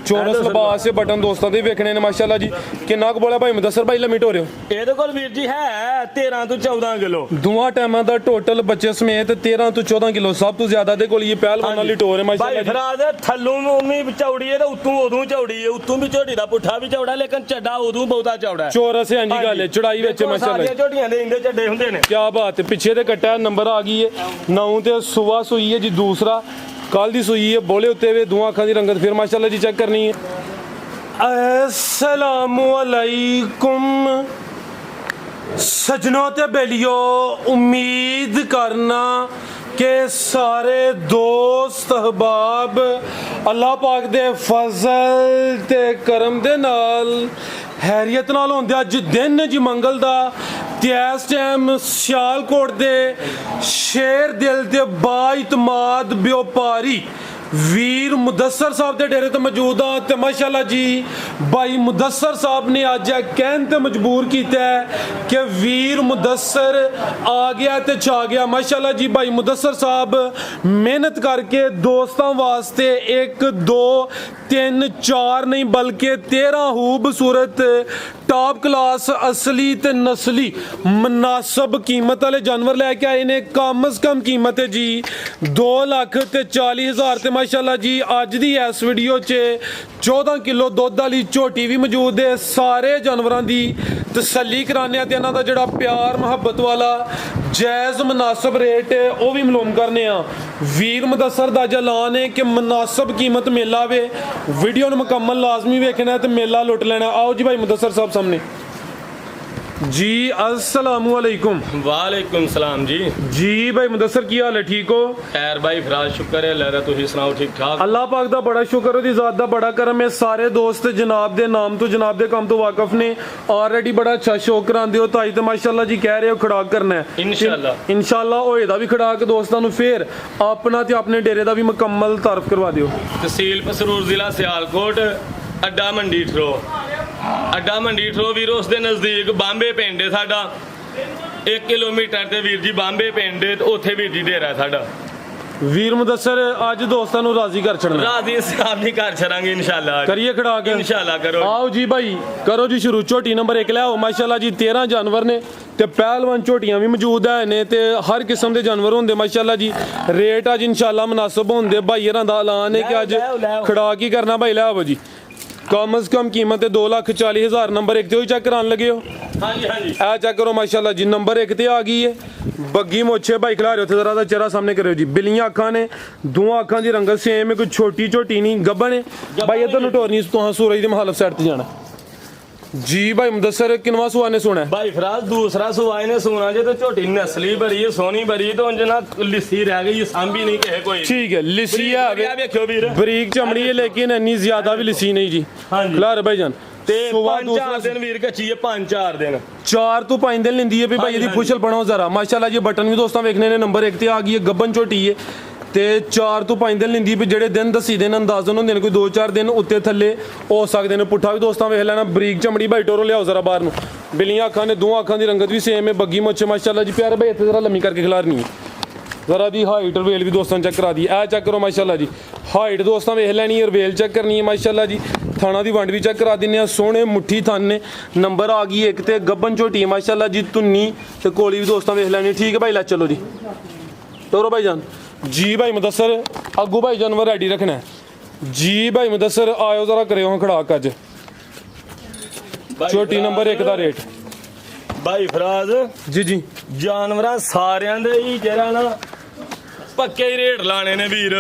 चोरस लिबास से बटन दोस्तों ਦੇ ਵੇਖਣੇ ਨੇ ਮਾਸ਼ਾਅੱਲਾ ਜੀ। ਕਿੰਨਾ ਕੁ ਬੋਲਿਆ ਭਾਈ ਮੁਦੱਸਰ ਭਾਈ ਲਿਮਿਟ ਹੋ ਰਿਹਾ? ਇਹਦੇ ਕੋਲ ਵੀਰ ਜੀ ਹੈ 13 ਤੋਂ 14 ਕਿਲੋ ਦੋਵਾਂ ਟਾਈਮਾਂ ਦਾ ਟੋਟਲ ਬੱਚੇ ਸਮੇਤ 13 ਤੋਂ 14 ਕਿਲੋ ਸਭ ਤੋਂ ਜ਼ਿਆਦਾ ਦੇ ਕੋਲ ਇਹ ਪਹਿਲਵਾਨ ਵਾਲੀ ਟੋਰ ਹੈ ਮਾਸ਼ਾਅੱਲਾ ਭਾਈ ਜੀ। ਫਰਾਜ਼ ਥੱਲੋਂ ਉਮੀ ਚੌੜੀ ਹੈ ਤੇ ਉੱਤੋਂ ਉਦੋਂ ਚੌੜੀ ਹੈ। ਉੱਤੋਂ ਵੀ ਝੋਟੀ ਦਾ ਪੁੱਠਾ ਵੀ ਚੌੜਾ ਲੇਕਿਨ ਚੱਡਾ ਉਦੋਂ ਬਹੁਤਾ ਚੌੜਾ ਹੈ। ਚੋਰਸ ਹੈ ਜੀ ਗੱਲ ਹੈ ਚੜਾਈ ਵਿੱਚ ਮਾਸ਼ਾਅੱਲਾ ਸਾਰੀਆਂ ਝੋਟੀਆਂ ਦੇ ਇੰਦੇ ਚੱਡੇ ਹੁੰਦੇ ਨੇ। ਕੀ ਬਾਤ ਹੈ। ਪਿੱਛੇ ਤੇ ਕੱਟਾ ਨੰਬਰ ਆ ਗਈ ਹੈ 9 ਤੇ ਸੁਬਾ ਸੂਈ ਹੈ ਜੀ। ਦੂਸਰਾ ਕੱਲ ਦੀ ਸੂਈ ਹੈ ਬੋਲੇ ਉੱਤੇ ਵੇ ਦੋਵਾਂ ਅੱਖਾਂ ਦੀ ਰੰਗਤ ਫਿਰ ਮਾਸ਼ਾਅੱਲਾ ਜੀ ਚੈੱਕ ਕਰਨੀ ਹੈ। अस्सलामु अलैकुम सजनों ते बेलियो, उम्मीद करना कि सारे दोस्त अहबाब अल्लाह पाक दे फजल ते करम दे नाल हैरियत नाल होंदे अज दिन जी मंगल दा ते इस टाइम सियालकोट दे शेर दिल दे बाइतमाद व्यापारी वीर मुदस्सर साहब के डेरे तो मौजूद हाँ तो माशाल्लाह जी भाई मुदस्सर साहब ने अज कहन ते मजबूर किया है कि वीर मुदस्सर आ गया तो छा गया। माशाल्लाह जी भाई मुदस्सर साहब मेहनत करके दोस्तों वास्ते 1 2 3 4 नहीं बल्कि 13 खूबसूरत टॉप क्लास असली ते नस्ली मुनासब कीमत वाले जानवर लैके आए ने। कम अज कम कीमत है जी 2,40,000 ते माशाल्लाह जी अज दी इस वीडियो च 14 किलो दुध वाली झोटी भी मौजूद है। सारे जानवरों की तसल्ली कराने ते इन्हां दा जिहड़ा प्यार मुहब्बत वाला जायज़ मुनासब रेट है वह भी मालूम करने। वीर मुदस्सर दा ऐलान है कि मुनासब कीमत मेला वे वीडियो नूं मुकम्मल लाजमी वेखना है तो मेला लुट लेना। आओ जी भाई मुदस्सर साहब सामने जी। अस्सलामु अलैकुम। वालेकुम सलाम जी। जी भाई मुदस्सर की हाल है? ठीक हो? खैर भाई फराज शुक्र है अल्लाह दा, तुसीं सुनाओ ठीक ठाक? अल्लाह पाक दा बड़ा शुक्र, ओदी ज़ात दा बड़ा करम है। सारे दोस्त जनाब दे नाम तो जनाब दे काम तो वाकफ ने ऑलरेडी बड़ा अच्छा शो करांदे हो ताई तो माशाल्लाह जी कह रहे हो खड़ाक करना है इंशाल्लाह होएगा भी खड़ाक दोस्तां नूं फिर अपना ते अपने डेरे दा भी मुकम्मल तारफ करवा दिओ। तहसील पसरूर जिला सियालकोट अड्डा मंडी ठरो वीर उस दे नज़दीक बांबे पिंड है साडा 1 किलोमीटर ते वीर जी बांबे पिंड है उत्थे वीर जी डेरा है साडा। वीर मुदस्सर अज दोस्तां नूं राजी कर छड़ना। राजी साहब नहीं कर छड़ांगे इंशाल्लाह। करिए खड़ाक इंशाल्लाह करो। आओ जी भाई करो जी शुरू। झोटी नंबर 1 लियाओ। माशाल्लाह जी 13 जानवर ने ते पहलवान झोटियां भी मौजूद है ने ते हर किस्म के जानवर होंगे माशाल्लाह जी। रेट अज इंशाल्लाह मुनासिब होंगे। भाई हरां दा ऐलान है कि अज खड़ाक ही करना। भाई लियाओ जी कम अज कम कीमत है 2,40,000। नंबर 1 ते चेक कराने लगे हो? हाँ जी हाँ जी। ए चेक करो माशाल्लाह जी नंबर 1 ते आ गई है। बग्गी मोछे भाई खिला रहे हो जरा चेहरा सामने करो जी। बिलियां अखां ने दोवां अखां दी रंगत सेम है, कोई छोटी झोटी नहीं गब्बन है। भाई इधर नटोरनी तुहां सूरज दी मुखालफ साइड ते जाना जी। भाई मुदस्सर किनवा सुआ ने सुना है? भाई फराज दूसरा सुआ ने सुना जे तो झोटी नस्ली बड़ी है सोनी बड़ी तो जना लिस्सी रह गई सांभी नहीं कहे कोई। ठीक है लिस्सी है बरीक चमड़ी है लेकिन इतनी ज्यादा भी लिस्सी नहीं जी। हाँ जी खिला रहे भाई जान ते 5-4 दिन वीर कच्ची है 5-4 दिन 4 तो 5 दिन लेंदी है भाई जी। पुछल बनाओ जरा माशाल्लाह जी। बटन भी दोस्तों वेखने ने नंबर 1 ते आ गई है। गब्बन झोटी है ते 4 तो 5 दिन लेंदी भी जेडे दिन दसी दिन अंदाजन होंदे ने कोई 2-4 दिन उत्ते थल्ले हो सकते हैं। पुट्ठा भी दोस्तों वेख लेना। बरीक चमड़ी भाई टोरो लियाओ जरा बाहर नूं। बिलियां अखां ने दोवां अखां दी रंगत भी सेम है। बग्गी मोछे माशाल्लाह जी प्यारे भाई इत्थे जरा लम्मी करके खिलारनी है जरा दी हाइट और वेल भी दोस्तों चेक करा दी। ए चेक करो माशाल्लाह जी हाइट दोस्तों वेख लैनी है वेल चेक करनी है माशाल्लाह जी। थाना दी वंड भी चेक करा दिन्ने सोहने मुट्ठी थान ने। नंबर आ गई 1 ते गब्बन झोटी माशाल्लाह जी। धुन्नी ते कोली भी दोस्तों वेख लैनी। ठीक है भाई लै चलो जी टोरो भाई जान जी। भाई मुदस्सर अगू भाई जानवर रेडी रखना है जी। भाई मुदस्सर आयो जरा करो खड़ाक अज झोटी नंबर 1 का रेट। भाई फराज जी जी जानवर सारियां दे ही जरा ना पक्के ही रेट लाने ने वीर।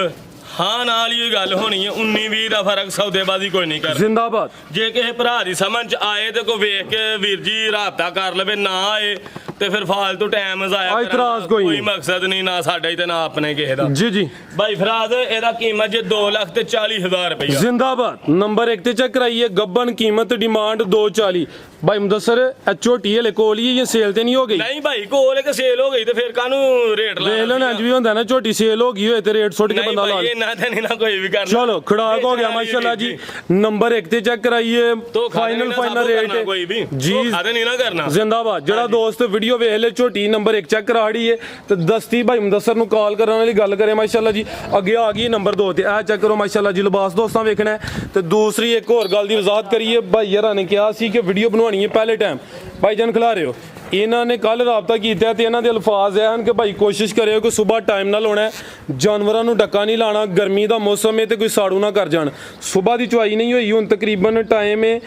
हाँ नाल ही गल होनी है 19-20 का फर्क सौदेबाजी कोई नहीं कर। जिंदाबाद जे किसी भरा दी समझ आए तो कोई वेख के वीर जी राबता कर लवे ना आए तो फिर फालतू टाइम जाया इतराज कोई मकसद नहीं ना साडा ते ना अपने किसी दा। जी जी भाई फराज एदा कीमत जे 2,40,000 रुपया। जिंदाबाद नंबर 1 ते चेक कराइए। गब्बन कीमत डिमांड 2,40 ਭਾਈ ਮੁਦੱਸਰ ਇਹ ਝੋਟੀ ਹਲੇ ਕੋਲ ਹੀ ਇਹ ਸੇਲ ਤੇ ਨਹੀਂ ਹੋ ਗਈ ਨਹੀਂ ਭਾਈ ਕੋਲ ਇੱਕ ਸੇਲ ਹੋ ਗਈ ਤੇ ਫਿਰ ਕਾਹਨੂੰ ਰੇਟ ਲਾ ਵੇਖ ਲੈਣ ਇੰਜ ਵੀ ਹੁੰਦਾ ਨਾ ਝੋਟੀ ਸੇਲ ਹੋ ਗਈ ਹੋਏ ਤੇ ਰੇਟ ਸੁੱਟ ਕੇ ਨਹੀਂ ਬੰਦਾ ਲਾ ਭਾਈ ਇਹਨਾਂ ਤੇ ਨਹੀਂ ਨਾ ਕੋਈ ਵੀ ਕਰਨਾ ਚਲੋ ਖੜਾਕ ਹੋ ਗਿਆ ਮਾਸ਼ਾਅੱਲਾ ਜੀ ਨੰਬਰ 1 ਤੇ ਚੈੱਕ ਕਰਾਈਏ ਫਾਈਨਲ ਰੇਟ ਕੋਈ ਵੀ ਜੀ ਖਾਦੇ ਨਹੀਂ ਨਾ ਕਰਨਾ ਜ਼ਿੰਦਾਬਾਦ ਜਿਹੜਾ ਦੋਸਤ ਵੀਡੀਓ ਵੇਖ ਲੈ ਝੋਟੀ ਨੰਬਰ 1 ਚੈੱਕ ਕਰਾ ਹੜੀ ਏ ਤੇ ਦਸਤੀ ਭਾਈ ਮੁਦੱਸਰ ਨੂੰ ਕਾਲ ਕਰਨ ਵਾਲੀ ਗੱਲ ਕਰੇ ਮਾਸ਼ਾਅੱਲਾ ਜੀ ਅੱਗੇ ਆ ਗਈ ਨੰਬਰ 2 ਤੇ ਇਹ ਚੈੱਕ ਕਰੋ ਮਾਸ਼ਾਅੱਲਾ ਜੀ ਲਿਬਾਸ ਦੋਸਤਾਂ ਵੇਖਣਾ ਹੈ। ਤੇ ਦੂਸਰੀ ਇੱਕ ਹੋਰ ਗੱਲ ਦੀ ਵਜ਼ਾਹਤ ਕਰੀਏ ਭਾਈ ਯਾਰਾਂ ਨੇ ਕਿਹਾ ਸੀ ਕਿ ਵੀਡੀਓ ਬਣਵਾਉਣੀ ਹੈ ਪਹਿਲੇ ਟਾਈਮ ਭਾਈ ਜਾਨ ਖਿਲਾ ਰਹੇ ਹੋ ਇਹਨਾਂ ਨੇ ਕੱਲ ਰਾਬਤਾ ਕੀਤਾ ਤੇ ਇਹਨਾਂ ਦੇ ਅਲਫਾਜ਼ ਇਹ ਹਨ ਕਿ ਭਾਈ ਕੋਸ਼ਿਸ਼ ਕਰਿਓ ਕਿ ਸਵੇਰ ਟਾਈਮ ਨਾਲ ਹੋਣਾ ਜਾਨਵਰਾਂ ਨੂੰ ਡੱਕਾ ਨਹੀਂ ਲਾਣਾ ਗਰਮੀ ਦਾ ਮੌਸਮ ਹੈ ਤੇ ਕੋਈ ਸਾੜੂ ਨਾ ਕਰ ਜਾਣ ਸਵੇਰ ਦੀ ਚੁਆਈ ਨਹੀਂ ਹੋਈ ਹੁਣ ਤਕਰੀਬਨ ਟਾਈਮ ਹੈ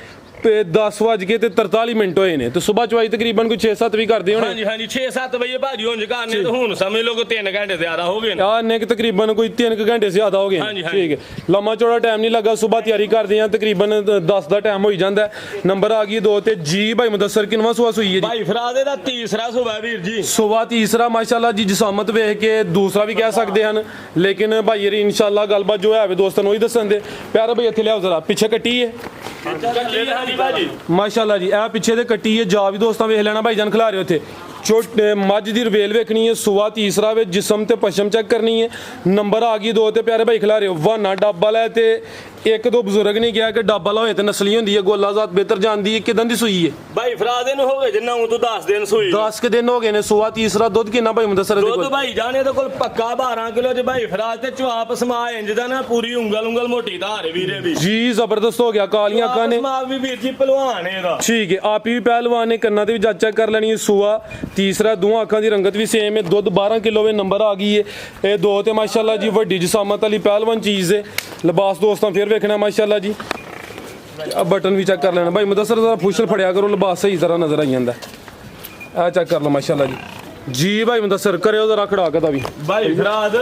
10:43 ਹੋਏ ਨੇ ਤੇ ਸਵੇਰ ਚੁਆਈ ਤਕਰੀਬਨ ਕੋਈ 6-7 ਵੀ ਕਰਦੇ ਹੋਣੇ ਹਾਂਜੀ ਹਾਂਜੀ 6-7 ਵਜੇ ਭਾਜੀ ਹੁਣ ਜਗਾਨੇ ਤੇ ਹੁਣ ਸਮਝ ਲਓ ਕਿ 3 ਘੰਟੇ ਜ਼ਿਆਦਾ ਹੋ ਗਏ ਨੇ ਯਾਰ ਨੇ ਤਕਰੀਬਨ ਕੋਈ 3 ਘੰਟੇ ਜ਼ਿਆਦਾ ਹੋ ਗਏ ਹਾਂਜੀ, ਹਾਂਜੀ। ਠੀਕ ਹੈ ਲੰਮਾ ਚੌੜਾ ਟਾਈਮ ਨਹੀਂ ਲੱਗਾ ਸਵੇਰ ਤਿਆਰੀ ਕਰਦੇ ਆ ਤਕਰੀਬਨ 10 ਦਾ ਟਾਈਮ ਹੋਈ ਜਾਂਦਾ ਨੰਬਰ ਆ ਗਈ 2 ਤੇ ਜੀ ਭਾਈ ਮੁਦੱਸਰ ਕਿੰਨਵਾਂ ਸੂਆ ਸੂਈ ਹੈ ਜੀ ਭਾਈ ਫਰਾਦੇ ਦਾ ਤੀਸਰਾ ਸੁਬਾ ਵੀਰ ਜੀ ਸੁਬਾ ਤੀਸਰਾ ਮਾਸ਼ਾਅੱਲਾ ਜੀ ਜਸਾਮਤ ਵੇਖ ਕੇ ਦੂਸਰਾ ਵੀ ਕਹਿ ਸਕਦੇ ਹਨ ਲੇਕਿਨ ਭਾਈ ਯਾਰੀ ਇਨਸ਼ਾਅੱਲਾ ਗੱਲਬਾਤ ਜੋ ਹੈ ਵੇ ਦੋਸਤਾਂ ਨੂੰ ਹੀ ਦੱਸਣ ਦੇ ਪਿਆਰਾ ਭਾਈ ਇੱਥੇ ਲਿਆਓ ਜ਼ਰਾ ਪਿੱਛੇ ਕੱਟੀ ਹੈ ਹਾਂਜੀ ਭਾਜੀ ਮਾਸ਼ਾਅੱਲਾ ਜੀ ਇਹ ਪਿੱਛੇ ਤੇ ਕੱਟੀ ਹੈ ਜਾ ਵੀ ਦੋਸਤਾਂ ਵੇਖ ਲੈਣਾ ਭਾਈ ਜਾਨ ਖਿਲਾ ਰਹੇ ਉੱਥੇ ਛੋਟੇ ਮੱਝ ਦੀ ਰਵੇਲ ਵੇਖਣੀ ਹੈ ਸੁਆ ਤੀਸਰਾ ਵੇ ਜਿਸਮ ਤੇ ਪਸ਼ਮ ਚੈੱਕ ਕਰਨੀ ਹੈ ਨੰਬਰ ਆ ਗਈ 2 ਤੇ ਪਿਆਰੇ ਭਾਈ ਖਿਲਾ ਰਹੇ ਹੋ ਵਾਨਾ ਡੱਬਾ ਲੈ ਤੇ ਇੱਕ ਦੋ ਬਜ਼ੁਰਗ ਨੇ ਕਿਹਾ ਕਿ ਡੱਬਾ ਲਾ ਹੋਏ ਤੇ ਨਸਲੀ ਹੁੰਦੀ ਹੈ ਗੋਲਾਜ਼ਾਤ ਬਿਹਤਰ ਜਾਂਦੀ ਹੈ ਕਿਦਾਂ ਦੀ ਸੂਈ ਹੈ ਭਾਈ ਫਰਾਦੇ ਨੂੰ ਹੋ ਗਏ ਜਿੰਨਾ ਤੋਂ 10 ਦਿਨ ਸੂਈ 10 ਦਿਨ ਹੋ ਗਏ ਨੇ ਸੁਆ ਤੀਸਰਾ ਦੁੱਧ ਕਿੰਨਾ ਭਾਈ ਮੁਦੱਸਰ ਦੇ ਦੁੱਧ ਕੋਲ ਭਾਈ ਜਾਣੇ ਦੇ ਕੋਲ ਪੱਕਾ 12 ਕਿਲੋ ਚ ਭਾਈ ਫਰਾਦ ਤੇ ਚੁਆਪ ਸਮਾ ਇੰਜ ਦਾ ਨਾ ਪੂਰੀ ਉਂਗਲ ਮੋਟੀ ਧਾਰ ਵੀਰੇ ਵੀ ਜੀ ਜ਼ਬਰਦਸਤ ਹੋ ਗਿਆ ਕਾਲੀਆਂ ਅੱਖਾਂ ਨੇ ਸਮਾ ਵੀ ਵੀਰ ਜੀ ਪਹਿਲਵਾਨ ਇਹਦਾ ਠੀਕ ਹੈ ਆਪ ਹੀ ਪਹਿਲਵਾਨ ਨੇ ਕੰਨਾਂ ਤੇ ਵੀ ਜੱਜ ਚੈੱਕ ਕਰ ਲੈਣੀ ਹੈ ਸੂਆ ਤੀਸਰਾ ਦੋਹਾਂ ਅੱਖਾਂ ਦੀ ਰੰਗਤ ਵੀ ਸੇਮ ਹੈ ਦੁੱਧ 12 ਕਿਲੋ ਵੇ ਨੰਬਰ ਆ ਗਈ ਹੈ ਇਹ 2 ਤੇ ਮਾਸ਼ਾਅੱਲਾ ਜੀ ਵੱਡੀ ਜਸਾਮਤ ਵਾਲੀ ਪਹਿਲਵਾਨ ਚੀਜ਼ ਹੈ ਲਿਬਾਸ ਦੋਸਤਾਂ ਫਿਰ ਵੇਖਣਾ ਮਾਸ਼ਾਅੱਲਾ ਜੀ ਆ ਬਟਨ ਵੀ ਚੈੱਕ ਕਰ ਲੈਣਾ ਭਾਈ ਮੁਦੱਸਰ ਜ਼ਰਾ ਫੁਸ਼ਲ ਫੜਿਆ ਕਰੋ ਲਿਬਾਸ ਸਹੀ ਤਰ੍ਹਾਂ ਨਜ਼ਰ ਆਈ ਜਾਂਦਾ ਆ ਚੈੱਕ ਕਰ ਲਓ ਮਾਸ਼ਾਅੱਲਾ ਜੀ ਜੀ ਭਾਈ ਮੁਦੱਸਰ ਕਰਿਓ ਜ਼ਰਾ ਖੜਾਕ ਦਾ ਵੀ ਭਾਈ ਫਰਾਦ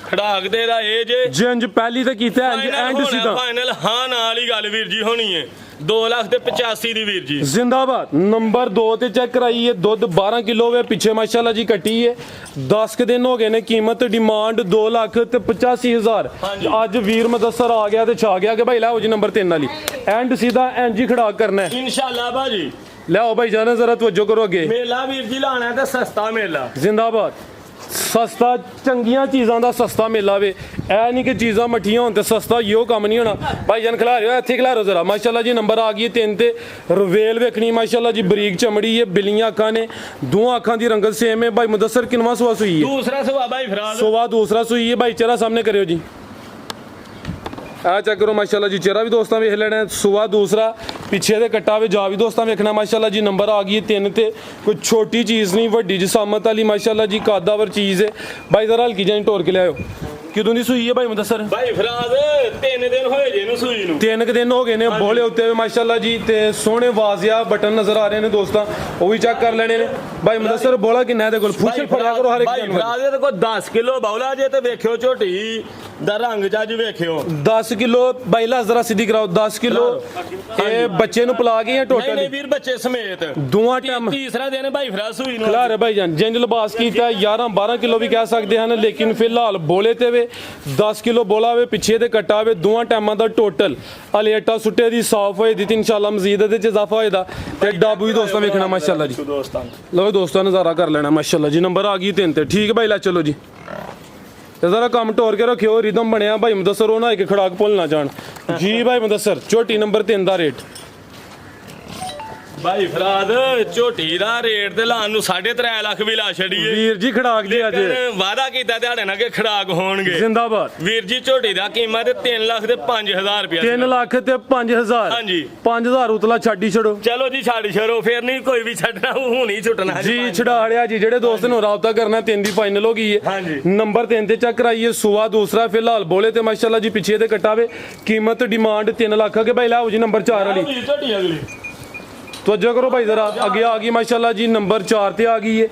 ਖੜਾਕ ਦੇ ਦਾ ਇਹ ਜੇ ਜਿੰਜ ਪਹਿਲੀ ਤੇ ਕੀਤਾ ਐਂਡ ਸਿੱਧਾ ਫਾਈਨਲ ਹਾਂ ਨਾਲ ਹੀ ਗੱਲ ਵੀਰ ਜੀ ਹੋਣੀ ਹੈ 2,85,000 ਦੀ ਵੀਰ ਜੀ ਜ਼ਿੰਦਾਬਾਦ ਨੰਬਰ 2 ਤੇ ਚੈੱਕ ਕਰਾਈਏ ਦੁੱਧ 12 ਕਿਲੋ ਵੇ ਪਿੱਛੇ ਮਾਸ਼ਾਅੱਲਾ ਜੀ ਕੱਟੀ ਹੈ 10 ਕੁ ਦਿਨ ਹੋ ਗਏ ਨੇ ਕੀਮਤ ਡਿਮਾਂਡ 2,85,000 ਅੱਜ ਵੀਰ ਮੁਦੱਸਰ ਆ ਗਿਆ ਤੇ ਛਾ ਗਿਆ ਕਿ ਭਾਈ ਲੈ ਜੀ ਨੰਬਰ 3 ਵਾਲੀ ਐਂਡ ਸਿੱਧਾ ਐਂਜ ਹੀ ਖੜਾ ਕਰਨਾ ਹੈ ਇਨਸ਼ਾਅੱਲਾ ਭਾਜੀ ਲਿਆਓ ਭਾਈ ਜਾਨਾ ਜ਼ਰਾ ਤਵੱਜੋ ਕਰੋ ਅੱਗੇ ਮੇਲਾ ਵੀਰ ਜੀ ਲਾਣਾ ਤੇ ਸਸਤਾ ਮੇਲਾ ਜ਼ਿੰਦਾਬਾਦ ਸਸਤਾ ਚੰਗੀਆਂ ਚੀਜ਼ਾਂ ਦਾ ਸਸਤਾ ਮੇਲਾ ਵੇ ਐ ਨਹੀਂ ਕਿ ਚੀਜ਼ਾਂ ਮੱਠੀਆਂ ਹੋਣ ਤੇ ਸਸਤਾ ਇਹੋ ਕੰਮ ਨਹੀਂ ਹੋਣਾ ਭਾਈ ਜਾਨ ਖਿਲਾ ਰਿਹਾ ਇੱਥੇ ਖਿਲਾ ਰੋ ਜ਼ਰਾ ਮਾਸ਼ਾਅੱਲਾ ਜੀ ਨੰਬਰ ਆ ਗਈ 3 ਤੇ ਰਵੇਲ ਵੇਖਣੀ ਮਾਸ਼ਾਅੱਲਾ ਜੀ ਬਰੀਕ ਚਮੜੀ ਹੈ ਬਿੱਲੀਆਂ ਅੱਖਾਂ ਨੇ ਦੋਹਾਂ ਅੱਖਾਂ ਦੀ ਰੰਗਤ ਸੇਮ ਹੈ ਭਾਈ ਮੁਦੱਸਰ ਕਿੰਨਵਾਂ ਸੂਆ ਸੂਈ ਹੈ ਦੂਸਰਾ ਸੁਭਾ ਭਾਈ ਫਰਾਦ ਸੂਆ ਦੂਸਰਾ ਸੂਈ ਹੈ ਭਾਈ ਚਿਹਰਾ ਸਾਹਮਣੇ ਕਰਿਓ ਜੀ ਆ ਚੈੱਕ ਕਰੋ ਮਾਸ਼ਾਅੱਲਾ ਜੀ ਚਿਹਰਾ ਵੀ ਦੋਸਤਾਂ ਵੇਖ ਲੈਣਾ ਸੂਆ ਦੂਸਰਾ ਪਿੱਛੇ ਦੇ ਕੱਟਾ ਵੇ ਜਾ ਵੀ ਦੋਸਤਾਂ ਵੇਖਣਾ ਮਾਸ਼ਾਅੱਲਾ ਜੀ ਨੰਬਰ ਆ ਗਈ 3 ਤੇ ਕੋਈ ਛੋਟੀ ਚੀਜ਼ ਨਹੀਂ ਵੱਡੀ ਜਸਾਮਤ ਵਾਲੀ ਮਾਸ਼ਾਅੱਲਾ ਜੀ ਕਾਦਾਵਰ ਚੀਜ਼ ਹੈ ਭਾਈ ਜ਼ਰਾ ਹਲਕੀ ਜਾਨੀ ਟੋਰ ਕੇ ਲਿਆਓ ਕਿਦੋਂ ਦੀ ਸੂਈ ਹੈ ਭਾਈ ਮੁਦੱਸਰ ਭਾਈ ਫਰਾਦ 3 ਦਿਨ ਹੋਏ ਜੇ ਨੂੰ ਸੂਈ ਨੂੰ 3 ਦਿਨ ਹੋ ਗਏ ਨੇ ਬੋਲੇ ਉੱਤੇ ਮਾਸ਼ਾਅੱਲਾ ਜੀ ਤੇ ਸੋਹਣੇ ਵਾਜ਼ਿਆ ਬਟਨ ਨਜ਼ਰ ਆ ਰਹੇ ਨੇ ਦੋਸਤਾਂ ਉਹ ਵੀ ਚੈੱਕ ਕਰ ਲੈਣੇ ਨੇ ਭਾਈ ਮੁਦੱਸਰ ਬੋਲਾ ਕਿੰਨਾ ਇਹਦੇ ਕੋਲ ਫੁੱਲ ਫੜਿਆ ਕਰੋ ਹਰ ਇੱਕ ਭਾਈ ਫਰਾਦ ਦੇ ਕੋਲ 10 ਕਿਲੋ ਬੌਲਾ ਜੇ ਤੇ ਵੇਖਿਓ ਝੋਟੀ ਦਾ ਰੰਗ ਜੱਜ ਵੇਖਿਓ 10 ਕਿਲੋ ਭਾਈ ਲਾ ਜ਼ਰਾ ਸਿੱਧੀ ਕਰਾਓ 10 ਕਿਲੋ ਇਹ ਬੱਚੇ ਨੂੰ ਪਿਲਾ ਗਏ ਜਾਂ ਨਹੀਂ ਟੋਟਲ ਨਹੀਂ ਵੀਰ ਬੱਚੇ ਸਮੇਤ ਦੋਵਾਂ ਟਾਈਮ ਤੀਸਰਾ ਦਿਨ ਭਾਈ ਫਰਾਦ ਸੂਈ ਨੂੰ ਖਿਲਾ ਰਹੇ ਭਾਈ ਜਾਨ ਜਿੰਜ ਲਿਬਾਸ ਕੀਤਾ 11 12 ਕਿਲੋ ਵੀ ਕਹਿ ਸਕਦੇ ਹਨ ਲੇਕਿਨ ਫਿਲਹਾਲ ਬੋਲੇ ਤੇ ਵੇ 10 ਕਿਲੋ ਬੋਲਾ ਵੇ ਪਿੱਛੇ ਤੇ ਕੱਟਾ ਵੇ ਦੋਵਾਂ ਟਾਈਮਾਂ ਦਾ ਟੋਟਲ ਅਲੇਟਾ ਸੁੱਟੇ ਦੀ ਸਾਫ਼ ਹੋਏ ਦੀ ਤੇ ਇਨਸ਼ਾਅੱਲਾ ਮਜ਼ੀਦ ਇਹਦੇ ਚ ਇਜ਼ਾਫਾ ਹੋਏਦਾ ਤੇ ਡਾਬੂ ਵੀ ਦੋਸਤਾਂ ਵੇਖਣਾ ਮਾਸ਼ਾਅੱਲਾ ਜੀ ਦੋਸਤਾਂ ਲਓ ਦੋਸਤਾਂ ਨਜ਼ਾਰਾ ਕਰ ਲੈਣਾ ਮਾਸ਼ਾਅੱਲਾ ਜੀ ਨੰਬਰ ਆ ਗਈ 3 ਤੇ ਠੀਕ ਭਾਈ ਲੈ ਚਲੋ ਜੀ ਤੇ ਜ਼ਰਾ ਕੰਮ ਟੋਰ ਕੇ ਰੱਖਿਓ ਰਿਦਮ ਬਣਿਆ ਭਾਈ ਮੁਦੱਸਰ ਉਹ ਨਾ ਇੱਕ ਖੜਾਕ ਭੁੱਲ ਨਾ ਜਾਣ ਜੀ ਭਾਈ ਮੁਦੱਸਰ ਝੋਟੀ ਨੰਬਰ 3 ਦਾ ਰੇਟ ਭਾਈ ਫਰਾਦ ਝੋਟੀ ਦਾ ਰੇਟ ਤੇ ਲਾਣ ਨੂੰ 3.5 ਲੱਖ ਵੀ ਲਾ ਛੜੀਏ ਵੀਰ ਜੀ ਖੜਾਕ ਦੀ ਅੱਜ ਵਾਦਾ ਕੀਤਾ ਦਿਹਾੜੇ ਨਾਲ ਕਿ ਖੜਾਕ ਹੋਣਗੇ ਜ਼ਿੰਦਾਬਾਦ ਵੀਰ ਜੀ ਝੋਟੀ ਦਾ ਕੀਮਤ 3 ਲੱਖ ਤੇ 5000 ਰੁਪਏ 3 ਲੱਖ ਤੇ 5000 ਹਾਂਜੀ 5000 ਉਤਲਾ ਛੱਡ ਹੀ ਛੜੋ ਚਲੋ ਜੀ ਛੱਡ ਛੜੋ ਫੇਰ ਨਹੀਂ ਕੋਈ ਵੀ ਛੱਡਣਾ ਹੁਣ ਹੀ ਛੁੱਟਣਾ ਜੀ ਛੜਾੜਿਆ ਜੀ ਜਿਹੜੇ ਦੋਸਤ ਨੂੰ ਰਾਬਤਾ ਕਰਨਾ 3 ਦੀ ਫਾਈਨਲ ਹੋ ਗਈ ਹੈ ਹਾਂਜੀ ਨੰਬਰ 3 ਤੇ ਚੈੱਕ ਕਰਾਈਏ ਸੂਆ ਦੂਸਰਾ ਫਿਲਹਾਲ ਬੋਲੇ ਤੇ ਮਾਸ਼ਾਅੱਲਾ ਜੀ ਪਿੱਛੇ ਤੇ ਕਟਾਵੇ ਕੀਮਤ ਡਿਮਾਂਡ 3 ਲੱਖ ਕੇ ਭਾਈ ਲਾਓ ਜੀ ਨੰਬਰ 4 ਵਾਲੀ ਝੋਟੀ ਅਗਲੀ ਤਵੱਜੋ ਕਰੋ ਭਾਈ ਜ਼ਰਾ ਅੱਗੇ ਆ ਗਈ ਮਾਸ਼ਾਅੱਲਾ ਜੀ ਨੰਬਰ 4 ਤੇ ਆ ਗਈ ਹੈ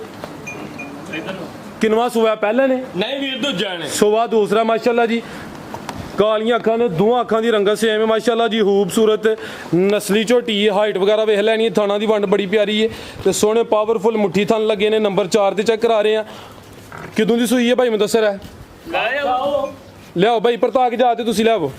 ਕਿੰਨਵਾ ਸੂਆ ਪਹਿਲੇ ਨੇ ਨਹੀਂ ਵੀਰ ਦੂਜਾ ਨੇ ਸੂਆ ਦੂਸਰਾ ਮਾਸ਼ਾਅੱਲਾ ਜੀ ਕਾਲੀਆਂ ਅੱਖਾਂ ਨੇ ਦੋਹਾਂ ਅੱਖਾਂ ਦੀ ਰੰਗਤ ਸੇਮ ਹੈ ਮਾਸ਼ਾਅੱਲਾ ਜੀ ਖੂਬਸੂਰਤ ਨਸਲੀ ਝੋਟੀ ਹੈ ਹਾਈਟ ਵਗੈਰਾ ਵੇਖ ਲੈਣੀ ਹੈ ਥਾਣਾ ਦੀ ਵੰਡ ਬੜੀ ਪਿਆਰੀ ਹੈ ਤੇ ਸੋਹਣੇ ਪਾਵਰਫੁਲ ਮੁੱਠੀ ਥਣ ਲੱਗੇ ਨੇ ਨੰਬਰ 4 ਤੇ ਚੈੱਕ ਕਰਾ ਰਹੇ ਆ ਕਿਦੋਂ ਦੀ ਸੂਈ ਹੈ ਭਾਈ ਮੁਦੱਸਰ ਹੈ ਲਿਆਓ ਭਾਈ ਪ੍ਰਤਾਕ ਜਾ ਤੇ ਤੁਸੀਂ ਲਿਆਓ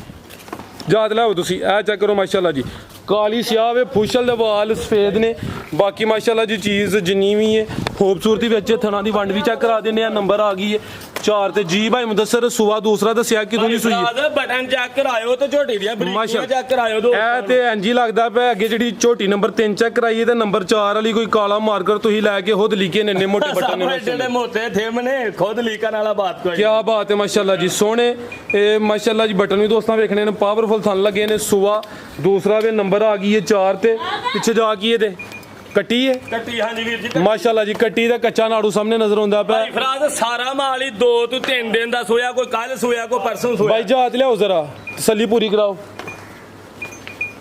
ਜਾਤ ਲਿਆਓ ਤੁਸੀਂ ਇਹ ਚੈੱਕ ਕਰੋ ਮਾਸ਼ਾਅੱਲਾ ਜੀ ਕਾਲੀ ਸਿਆਹ ਵੇ ਫੁਸ਼ਲ ਦੇ ਵਾਲ ਸਫੇਦ ਨੇ ਬਾਕੀ ਮਾਸ਼ਾਅੱਲਾ ਜੀ ਚੀਜ਼ ਜਿੰਨੀ ਵੀ ਹੈ ਖੂਬਸੂਰਤੀ ਵਿੱਚ ਥਣਾ ਦੀ ਵੰਡ ਵੀ ਚੈੱਕ ਕਰਾ ਦਿੰਦੇ ਆ ਨੰਬਰ ਆ ਗਈ ਹੈ 4 ਤੇ ਜੀ ਭਾਈ ਮੁਦੱਸਰ ਸੁਆ ਦੂਸਰਾ ਦੱਸਿਆ ਕਿਦੋਂ ਦੀ ਸੂਈ ਹੈ ਬਟਨ ਚੈੱਕ ਕਰਾਇਓ ਤੇ ਝੋਟੀ ਦੀਆਂ ਬਰੀਕੀਆਂ ਚੈੱਕ ਕਰਾਇਓ ਦੋ ਇਹ ਤੇ ਇੰਜੀ ਲੱਗਦਾ ਪਿਆ ਅੱਗੇ ਜਿਹੜੀ ਝੋਟੀ ਨੰਬਰ 3 ਚੈੱਕ ਕਰਾਈਏ ਤੇ ਨੰਬਰ 4 ਵਾਲੀ ਕੋਈ ਕਾਲਾ ਮਾਰਕਰ ਤੁਸੀਂ ਲੈ ਕੇ ਖੁਦ ਲਿਖੇ ਨੇ ਮੋਟੇ ਬਟਨ ਨੇ ਜਿਹੜੇ ਮੋਟੇ ਥੇਮ ਨੇ ਖੁਦ ਲੀਕਣ ਵਾਲਾ ਬਾਤ ਕੋਈ ਕੀ ਬਾਤ ਹੈ ਮਾਸ਼ਾਅੱਲਾ ਜੀ ਸੋਹਣੇ ਇਹ ਮਾਸ਼ਾਅੱਲਾ ਜੀ ਬਟਨ ਵੀ ਦੋਸਤਾਂ ਵੇਖਣੇ ਨੇ ਪਾਵਰਫੁਲ ਥਣ ਲੱਗੇ ਨੇ ਸੁਆ ਦੂਸਰਾ ਵੇ ਨੰਬਰ ਆ ਗਈ ਹੈ 4 ਤੇ ਪਿੱਛੇ ਜਾ ਕੀ ਇਹਦੇ ਕੱਟੀ ਹੈ ਕੱਟੀ ਹਾਂਜੀ ਵੀਰ ਜੀ ਮਾਸ਼ਾਅੱਲਾ ਜੀ ਕੱਟੀ ਦਾ ਕੱਚਾ ਨਾੜੂ ਸਾਹਮਣੇ ਨਜ਼ਰ ਆਉਂਦਾ ਪਿਆ ਭਾਈ ਫਰਾਜ਼ ਸਾਰਾ ਮਾਲ ਹੀ 2 ਤੋਂ 3 ਦਿਨ ਦਾ ਸੋਇਆ ਕੋਈ ਕੱਲ ਸੋਇਆ ਕੋਈ ਪਰਸੋਂ ਸੋਇਆ ਭਾਈ ਜਾਤ ਲਿਆਓ ਜ਼ਰਾ ਤਸੱਲੀ ਪੂਰੀ ਕਰਾਓ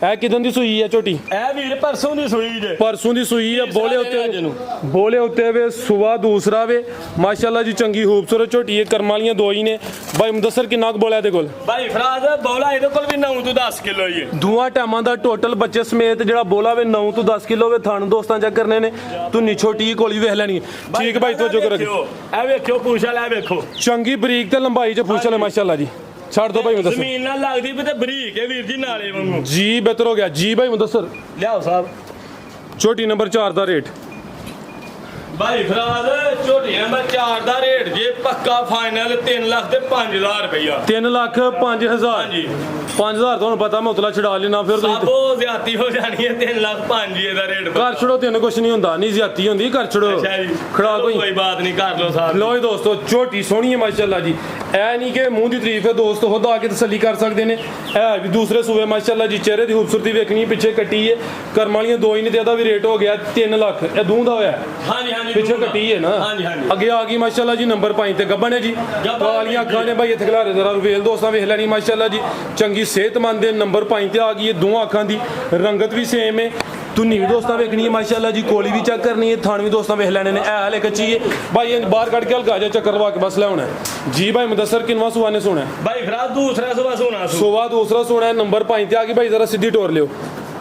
ਇਹ ਕਿਦਾਂ ਦੀ ਸੂਈ ਹੈ ਝੋਟੀ ਇਹ ਵੀਰ ਪਰਸੋਂ ਦੀ ਸੂਈ ਜੇ ਪਰਸੋਂ ਦੀ ਸੂਈ ਹੈ ਬੋਲੇ ਉੱਤੇ ਵੇ ਸੁਆ ਦੂਸਰਾ ਵੇ ਮਾਸ਼ਾਅੱਲਾ ਜੀ ਚੰਗੀ ਖੂਬਸੂਰਤ ਝੋਟੀ ਹੈ ਕਰਮਾਂ ਵਾਲੀਆਂ ਦੋ ਹੀ ਨੇ ਭਾਈ ਮੁਦੱਸਰ ਕਿੰਨਾ ਕੁ ਬੋਲਿਆ ਤੇ ਕੋਲ ਭਾਈ ਫਰਾਜ਼ ਬੋਲਾ ਇਹਦੇ ਕੋਲ ਵੀ 9 ਤੋਂ 10 ਕਿਲੋ ਹੀ ਹੈ ਦੋਵਾਂ ਟਾਈਮਾਂ ਦਾ ਟੋਟਲ ਬੱਚੇ ਸਮੇਤ ਜਿਹੜਾ ਬੋਲਾ ਵੇ 9 ਤੋਂ 10 ਕਿਲੋ ਵੇ ਥਣ ਦੋਸਤਾਂ ਚੈੱਕ ਕਰਨੇ ਨੇ ਤੁੰਨੀ ਛੋਟੀ ਕੋਲੀ ਵੇਖ ਲੈਣੀ ਠੀਕ ਭਾਈ ਤਵੱਜੋ ਕਰੋ ਇਹ ਵੇਖਿਓ ਪੂਛਲ ਇਹ ਵੇਖੋ ਚੰਗੀ ਬਰੀਕ ਤੇ ਲੰਬਾਈ ਚ ਪੁੱਛ ਲੈ ਮਾਸ਼ਾਅੱਲਾ ਜੀ ਛੱਡ ਦੋ ਭਾਈ ਮੁਦੱਸਰ ਜ਼ਮੀਨ ਨਾਲ ਲੱਗਦੀ ਵੀ ਤੇ ਬਰੀਕ ਹੈ ਵੀਰ ਜੀ ਨਾਲੇ ਵਾਂਗੂ ਜੀ ਬਿਹਤਰ ਹੋ ਗਿਆ ਜੀ ਭਾਈ ਮੁਦੱਸਰ ਲਿਆਓ ਸਾਹਿਬ ਛੋਟੀ ਨੰਬਰ 4 ਦਾ ਰੇਟ ਭਾਈ ਫਰਾਜ਼ ਝੋਟੀ ਨੰਬਰ 4 ਦਾ ਰੇਟ ਜੇ ਪੱਕਾ ਫਾਈਨਲ 3 ਲੱਖ ਤੇ 5000 ਰੁਪਇਆ 3 ਲੱਖ 5000 ਹਾਂਜੀ 5000 ਤੁਹਾਨੂੰ ਪਤਾ ਮੈਂ ਉਤਲਾ ਛਡਾ ਲੈਣਾ ਫਿਰ ਤੁਸੀਂ ਸਾਬੋ ਜ਼ਿਆਤੀ ਹੋ ਜਾਣੀ ਹੈ 3 ਲੱਖ 5 ਇਹਦਾ ਰੇਟ ਘਰ ਛੜੋ ਤੈਨੂੰ ਕੁਛ ਨਹੀਂ ਹੁੰਦਾ ਨਹੀਂ ਜ਼ਿਆਤੀ ਹੁੰਦੀ ਘਰ ਛੜੋ ਅੱਛਾ ਜੀ ਖੜਾ ਕੋਈ ਬਾਤ ਨਹੀਂ ਕਰ ਲੋ ਸਾਹਿਬ ਲੋ ਜੀ ਦੋਸਤੋ ਝੋਟੀ ਸੋਹਣੀ ਹੈ ਮਾਸ਼ਾਅੱਲਾ ਜੀ ਐ ਨਹੀਂ ਕਿ ਮੂੰਹ ਦੀ ਤਾਰੀਫ ਹੈ ਦੋਸਤ ਖੁਦ ਆ ਕੇ ਤਸੱਲੀ ਕਰ ਸਕਦੇ ਨੇ ਐ ਵੀ ਦੂਸਰੇ ਸੂਬੇ ਮਾਸ਼ਾਅੱਲਾ ਜੀ ਚਿਹਰੇ ਦੀ ਖੂਬਸੂਰਤੀ ਵੇਖਣੀ ਪਿੱਛੇ ਕੱਟੀ ਹੈ ਕਰਮ ਵਾਲੀਆਂ ਦੋ ਹੀ ਨੇ ਤੇ ਇਹਦਾ ਵੀ ਰੇਟ ਹੋ ਗਿਆ 3 ਲੱਖ ਇਹ ਦੂੰ ਦਾ ਹੋਇਆ ਹਾਂਜੀ ਹਾਂਜੀ ਪਿੱਛੇ ਕੱਟੀ ਹੈ ਨਾ ਹਾਂਜੀ ਹਾਂਜੀ ਅੱਗੇ ਆ ਗਈ ਮਾਸ਼ਾਅੱਲਾ ਜੀ ਨੰਬਰ 5 ਤੇ ਗੱਬਣ ਹੈ ਜੀ ਕਾਲੀਆਂ ਅੱਖਾਂ ਨੇ ਭਾਈ ਇੱਥੇ ਖਿਲਾਰੇ ਜ਼ਰਾ ਵੇਲ ਦੋਸਤਾਂ ਵੇਖ ਲੈਣੀ ਮਾਸ਼ਾਅੱਲਾ ਜੀ ਚੰਗੀ ਸਿਹਤਮੰਦ ਦੇ ਨੰਬਰ 5 ਤੇ ਆ ਗਈ ਹੈ ਦੋਹਾਂ ਅੱਖਾਂ ਦੀ ਰੰਗਤ ਵੀ ਸੇਮ ਹੈ ਤੁਨੀ ਵੀ ਦੋਸਤਾਂ ਵੇਖਣੀ ਹੈ ਮਾਸ਼ਾਅੱਲਾ ਜੀ ਕੋਲੀ ਵੀ ਚੈੱਕ ਕਰਨੀ ਹੈ ਥਾਣ ਵੀ ਦੋਸਤਾਂ ਵੇਖ ਲੈਣੇ ਨੇ ਇਹ ਹਲੇ ਕੱਚੀ ਹੈ ਭਾਈ ਇਹ ਬਾਹਰ ਕੱਢ ਕੇ ਹਲਕਾ ਜਿਹਾ ਚੱਕਰ ਲਵਾ ਕੇ ਬਸ ਲਿਆਉਣਾ ਜੀ ਭਾਈ ਮੁਦੱਸਰ ਕਿਨਵਾ ਸੁਆ ਨੇ ਸੁਣਾ ਭਾਈ ਫਰਾਜ਼ ਦੂਸਰਾ ਸੁਬਾ ਸੁਣਾ ਸੁਆ ਦੂਸਰਾ ਸੁਣਾ ਨੰਬਰ 5 ਤੇ ਆ ਗਈ ਭਾਈ ਜ਼ਰਾ ਸਿੱਧੀ ਟੋਰ ਲਿਓ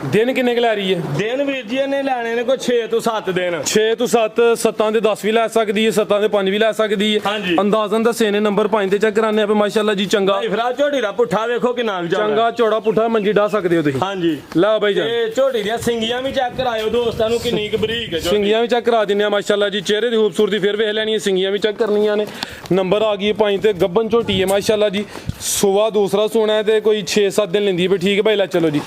ਦਿਨ ਕਿੰਨੇ ਕੁ ਲੈ ਰਹੀ ਹੈ ਦਿਨ ਵੀਰ ਜੀ ਨੇ ਲੈਣੇ ਨੇ ਕੋਈ 6 ਤੋਂ 7 ਦਿਨ 6 ਤੋਂ 7 7 ਦੇ 10 ਵੀ ਲੈ ਸਕਦੀ ਹੈ 7 ਦੇ 5 ਵੀ ਲੈ ਸਕਦੀ ਹੈ ਹਾਂਜੀ। ਅੰਦਾਜ਼ਨ ਦੱਸੇ ਨੇ ਨੰਬਰ 5 ਤੇ ਚੈੱਕ ਕਰਾਣੇ ਆ ਮਾਸ਼ਾਅੱਲਾ ਜੀ ਚੰਗਾ ਭਾਈ ਫਰਾਜ਼ ਝੋਟੀ ਦਾ ਪੁੱਠਾ ਵੇਖੋ ਕਿੰਨਾ ਚੰਗਾ ਚੌੜਾ ਪੁੱਠਾ ਮੰਜੀ ਡਾ ਸਕਦੇ ਹੋ ਤੁਸੀਂ ਹਾਂਜੀ ਲੈ ਬਾਈ ਜਾਨ ਇਹ ਝੋਟੀ ਦੀਆਂ ਸਿੰਗੀਆਂ ਵੀ ਚੈੱਕ ਕਰਾਇਓ ਦੋਸਤਾਂ ਨੂੰ ਕਿੰਨੀ ਕੁ ਬਰੀਕ ਹੈ ਝੋਟੀ। ਸਿੰਗੀਆਂ ਵੀ ਚੈੱਕ ਕਰਾ ਦਿੰਨੇ ਆ ਮਾਸ਼ਾਅੱਲਾ ਜੀ ਚਿਹਰੇ ਦੀ ਖੂਬਸੂਰਤੀ ਫਿਰ ਵੇਖ ਲੈਣੀ ਹੈ ਸਿੰਗੀਆਂ ਵੀ ਚੈੱਕ ਕਰਨੀਆਂ ਨੇ ਨੰਬਰ ਆ ਗਈ 5 ਤੇ ਗੱਬਨ ਝੋਟੀ ਹੈ ਮਾਸ਼ਾਅੱਲਾ ਜੀ ਸੁਆ ਦੂਸਰਾ ਸੋਣਾ ਹੈ ਤੇ ਕੋਈ 6-7 ਦਿਨ ਲੈਂਦੀ ਹੈ ਵੀ ਠੀਕ ਹੈ ਭਾਈ ਲੈ ਚਲੋ ਜੀ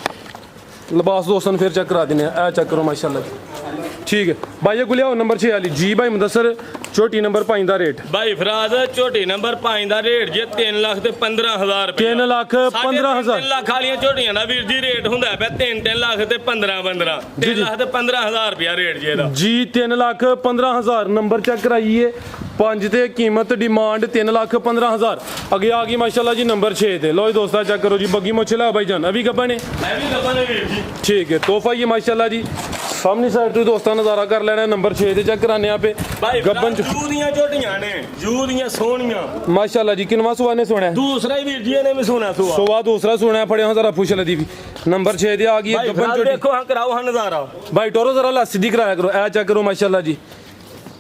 ਲਿਬਾਸ ਦੋਸਤਾਂ ਨੂੰ ਫਿਰ ਚੈੱਕ ਕਰਾ ਦਿੰਨੇ ਆ ਇਹ ਚੈੱਕ ਕਰੋ ਮਾਸ਼ਾਅੱਲਾ ਜੀ ਠੀਕ ਹੈ ਭਾਈ ਇਹ ਗੁਲਿਆ ਨੰਬਰ 6 ਵਾਲੀ ਜੀ ਭਾਈ ਮੁਦੱਸਰ ਝੋਟੀ ਨੰਬਰ 5 ਦਾ ਰੇਟ ਭਾਈ ਫਰਾਜ਼ ਝੋਟੀ ਨੰਬਰ 5 ਦਾ ਰੇਟ ਜੇ 3 ਲੱਖ ਤੇ 15000 ਰੁਪਏ 3 ਲੱਖ 15000 3 ਲੱਖ ਵਾਲੀਆਂ ਝੋਟੀਆਂ ਦਾ ਵੀਰ ਜੀ ਰੇਟ ਹੁੰਦਾ ਪਿਆ 3 ਲੱਖ ਤੇ 15 3 ਲੱਖ ਤੇ 15000 ਰੁਪਇਆ ਰੇਟ ਜੀ ਇਹਦਾ ਜੀ 3 ਲੱਖ 15000 ਨੰਬਰ ਚੈੱਕ ਕਰਾਈਏ 5 ਤੇ ਕੀਮਤ ਡਿਮਾਂਡ 3 ਲੱਖ 15000 ਅੱਗੇ ਆ ਗਈ ਮਾਸ਼ਾਅੱਲਾ ਜੀ ਨੰਬਰ 6 ਤੇ ਲੋ ਜੀ ਦੋਸਤਾਂ ਚੈੱਕ ਕਰੋ ਜੀ ਬੱਗੀ ਮੁੱਛ ਲਾ ਭਾਈ ਜਾਨ ਅਭੀ ਗੱਬਾ ਨੇ ਮੈਂ ਵੀ ਗੱਬਾ ਨੇ ਵੀਰ ਜੀ ठीक है तोहफा ये माशाल्लाह जी सामने साइड तो दोस्तों नज़ारा कर लेना नंबर 6 ते चेक कराने पे भाई गब्बन जू ਦੀਆਂ ਝੋਟੀਆਂ ਨੇ ਜੂ ਦੀਆਂ ਸੋਹਣੀਆਂ माशाल्लाह जी किनवा सुवा ने सुना है ਦੂਸਰਾ ਹੀ ਵੀਰ ਜੀ ਨੇ ਵੀ ਸੁਣਾ ਸੁਆ सुवा दूसरा सुना है फड़े हो जरा पूछ लदी भी नंबर 6 ते आ गई भाई गब्बन झोटी देखो हां कराओ हां नजारा भाई टोरो जरा ला सीधी कराया करो ए चेक करो माशाल्लाह जी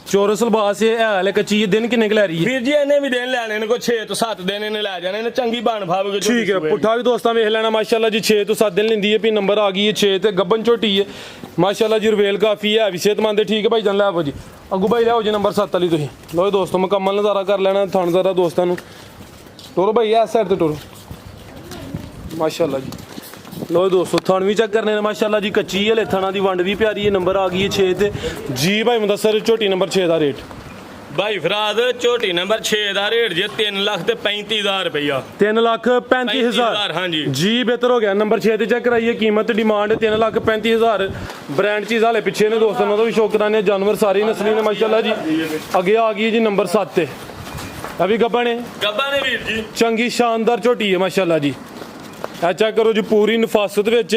चोरस लबास है हाले कच्ची दिन किन्ने क ले रही है ਵੀਰ ਜੀ ਇਹਨੇ ਵੀ ਦਿਨ ਲੈਣੇ ਨੇ ਕੋਈ 6 ਤੋਂ 7 ਦਿਨ ਇਹਨੇ ਲੈ ਜਾਣੇ ਨੇ ਚੰਗੀ ਬਣ ਫਾਵੇ ठीक है पुट्ठा भी दोस्तां वेख लेना माशाल्लाह जी 6 तो 7 दिन लेंदी है भी नंबर आ गई है 6 ते गब्बन झोटी है माशाल्लाह जी रवेल काफी है भी सेहतमंद है ठीक है भाई जान ले आओ जी अगू भाई लियाओ जी नंबर 7 वाली तुसीं लो जी दोस्तों मुकम्मल नज़ारा कर लेना थान जरा दोस्तां नूं टोरो भाई इस साइड ते टोरो माशाल्लाह जी लो दोस्तों थान भी चेक करने माशाल्लाह जी कच्ची है थाना की वंड भी प्यारी है नंबर आ गई है 6 ते जी भाई मुदस्सर झोटी नंबर 6 का रेट भाई फराज ਝੋਟੀ नंबर 6 ਦਾ ਰੇਟ ਜੇ 3 ਲੱਖ ਤੇ 35000 ਰੁਪਇਆ 3 ਲੱਖ 35000 ਹਾਂਜੀ ਜੀ ਬਿਹਤਰ ਹੋ ਗਿਆ ਨੰबर 6 ਤੇ ਚੈੱਕ ਕਰਾਈਏ ਕੀਮਤ ਡਿਮਾਂਡ 3 ਲੱਖ 35000 ਬ੍ਰਾਂਡ ਚੀਜ਼ ਹਾਲੇ ਪਿੱਛੇ ਨੇ ਦੋਸਤਾਂ ਨੂੰ ਵੀ ਸ਼ੌਕ ਕਰਾਨੇ ਜਾਨਵਰ ਸਾਰੀ ਨਸਲੀ ਨੇ ਮਾਸ਼ਾਅੱਲਾ ਜੀ ਅੱਗੇ ਆ ਗਈ ਜੀ ਨੰबर 7 ਤੇ ਅਭੀ ਗੱਬਾ ਨੇ ਵੀਰ ਜੀ ਚੰਗੀ ਸ਼ਾਨਦਾਰ ਝੋਟੀ ਹੈ ਮਾਸ਼ਾਅੱਲਾ ਜੀ ਇਹ ਚੈੱਕ ਕਰੋ ਜੀ ਪੂਰੀ ਨਫਾਸਤ ਵਿੱਚ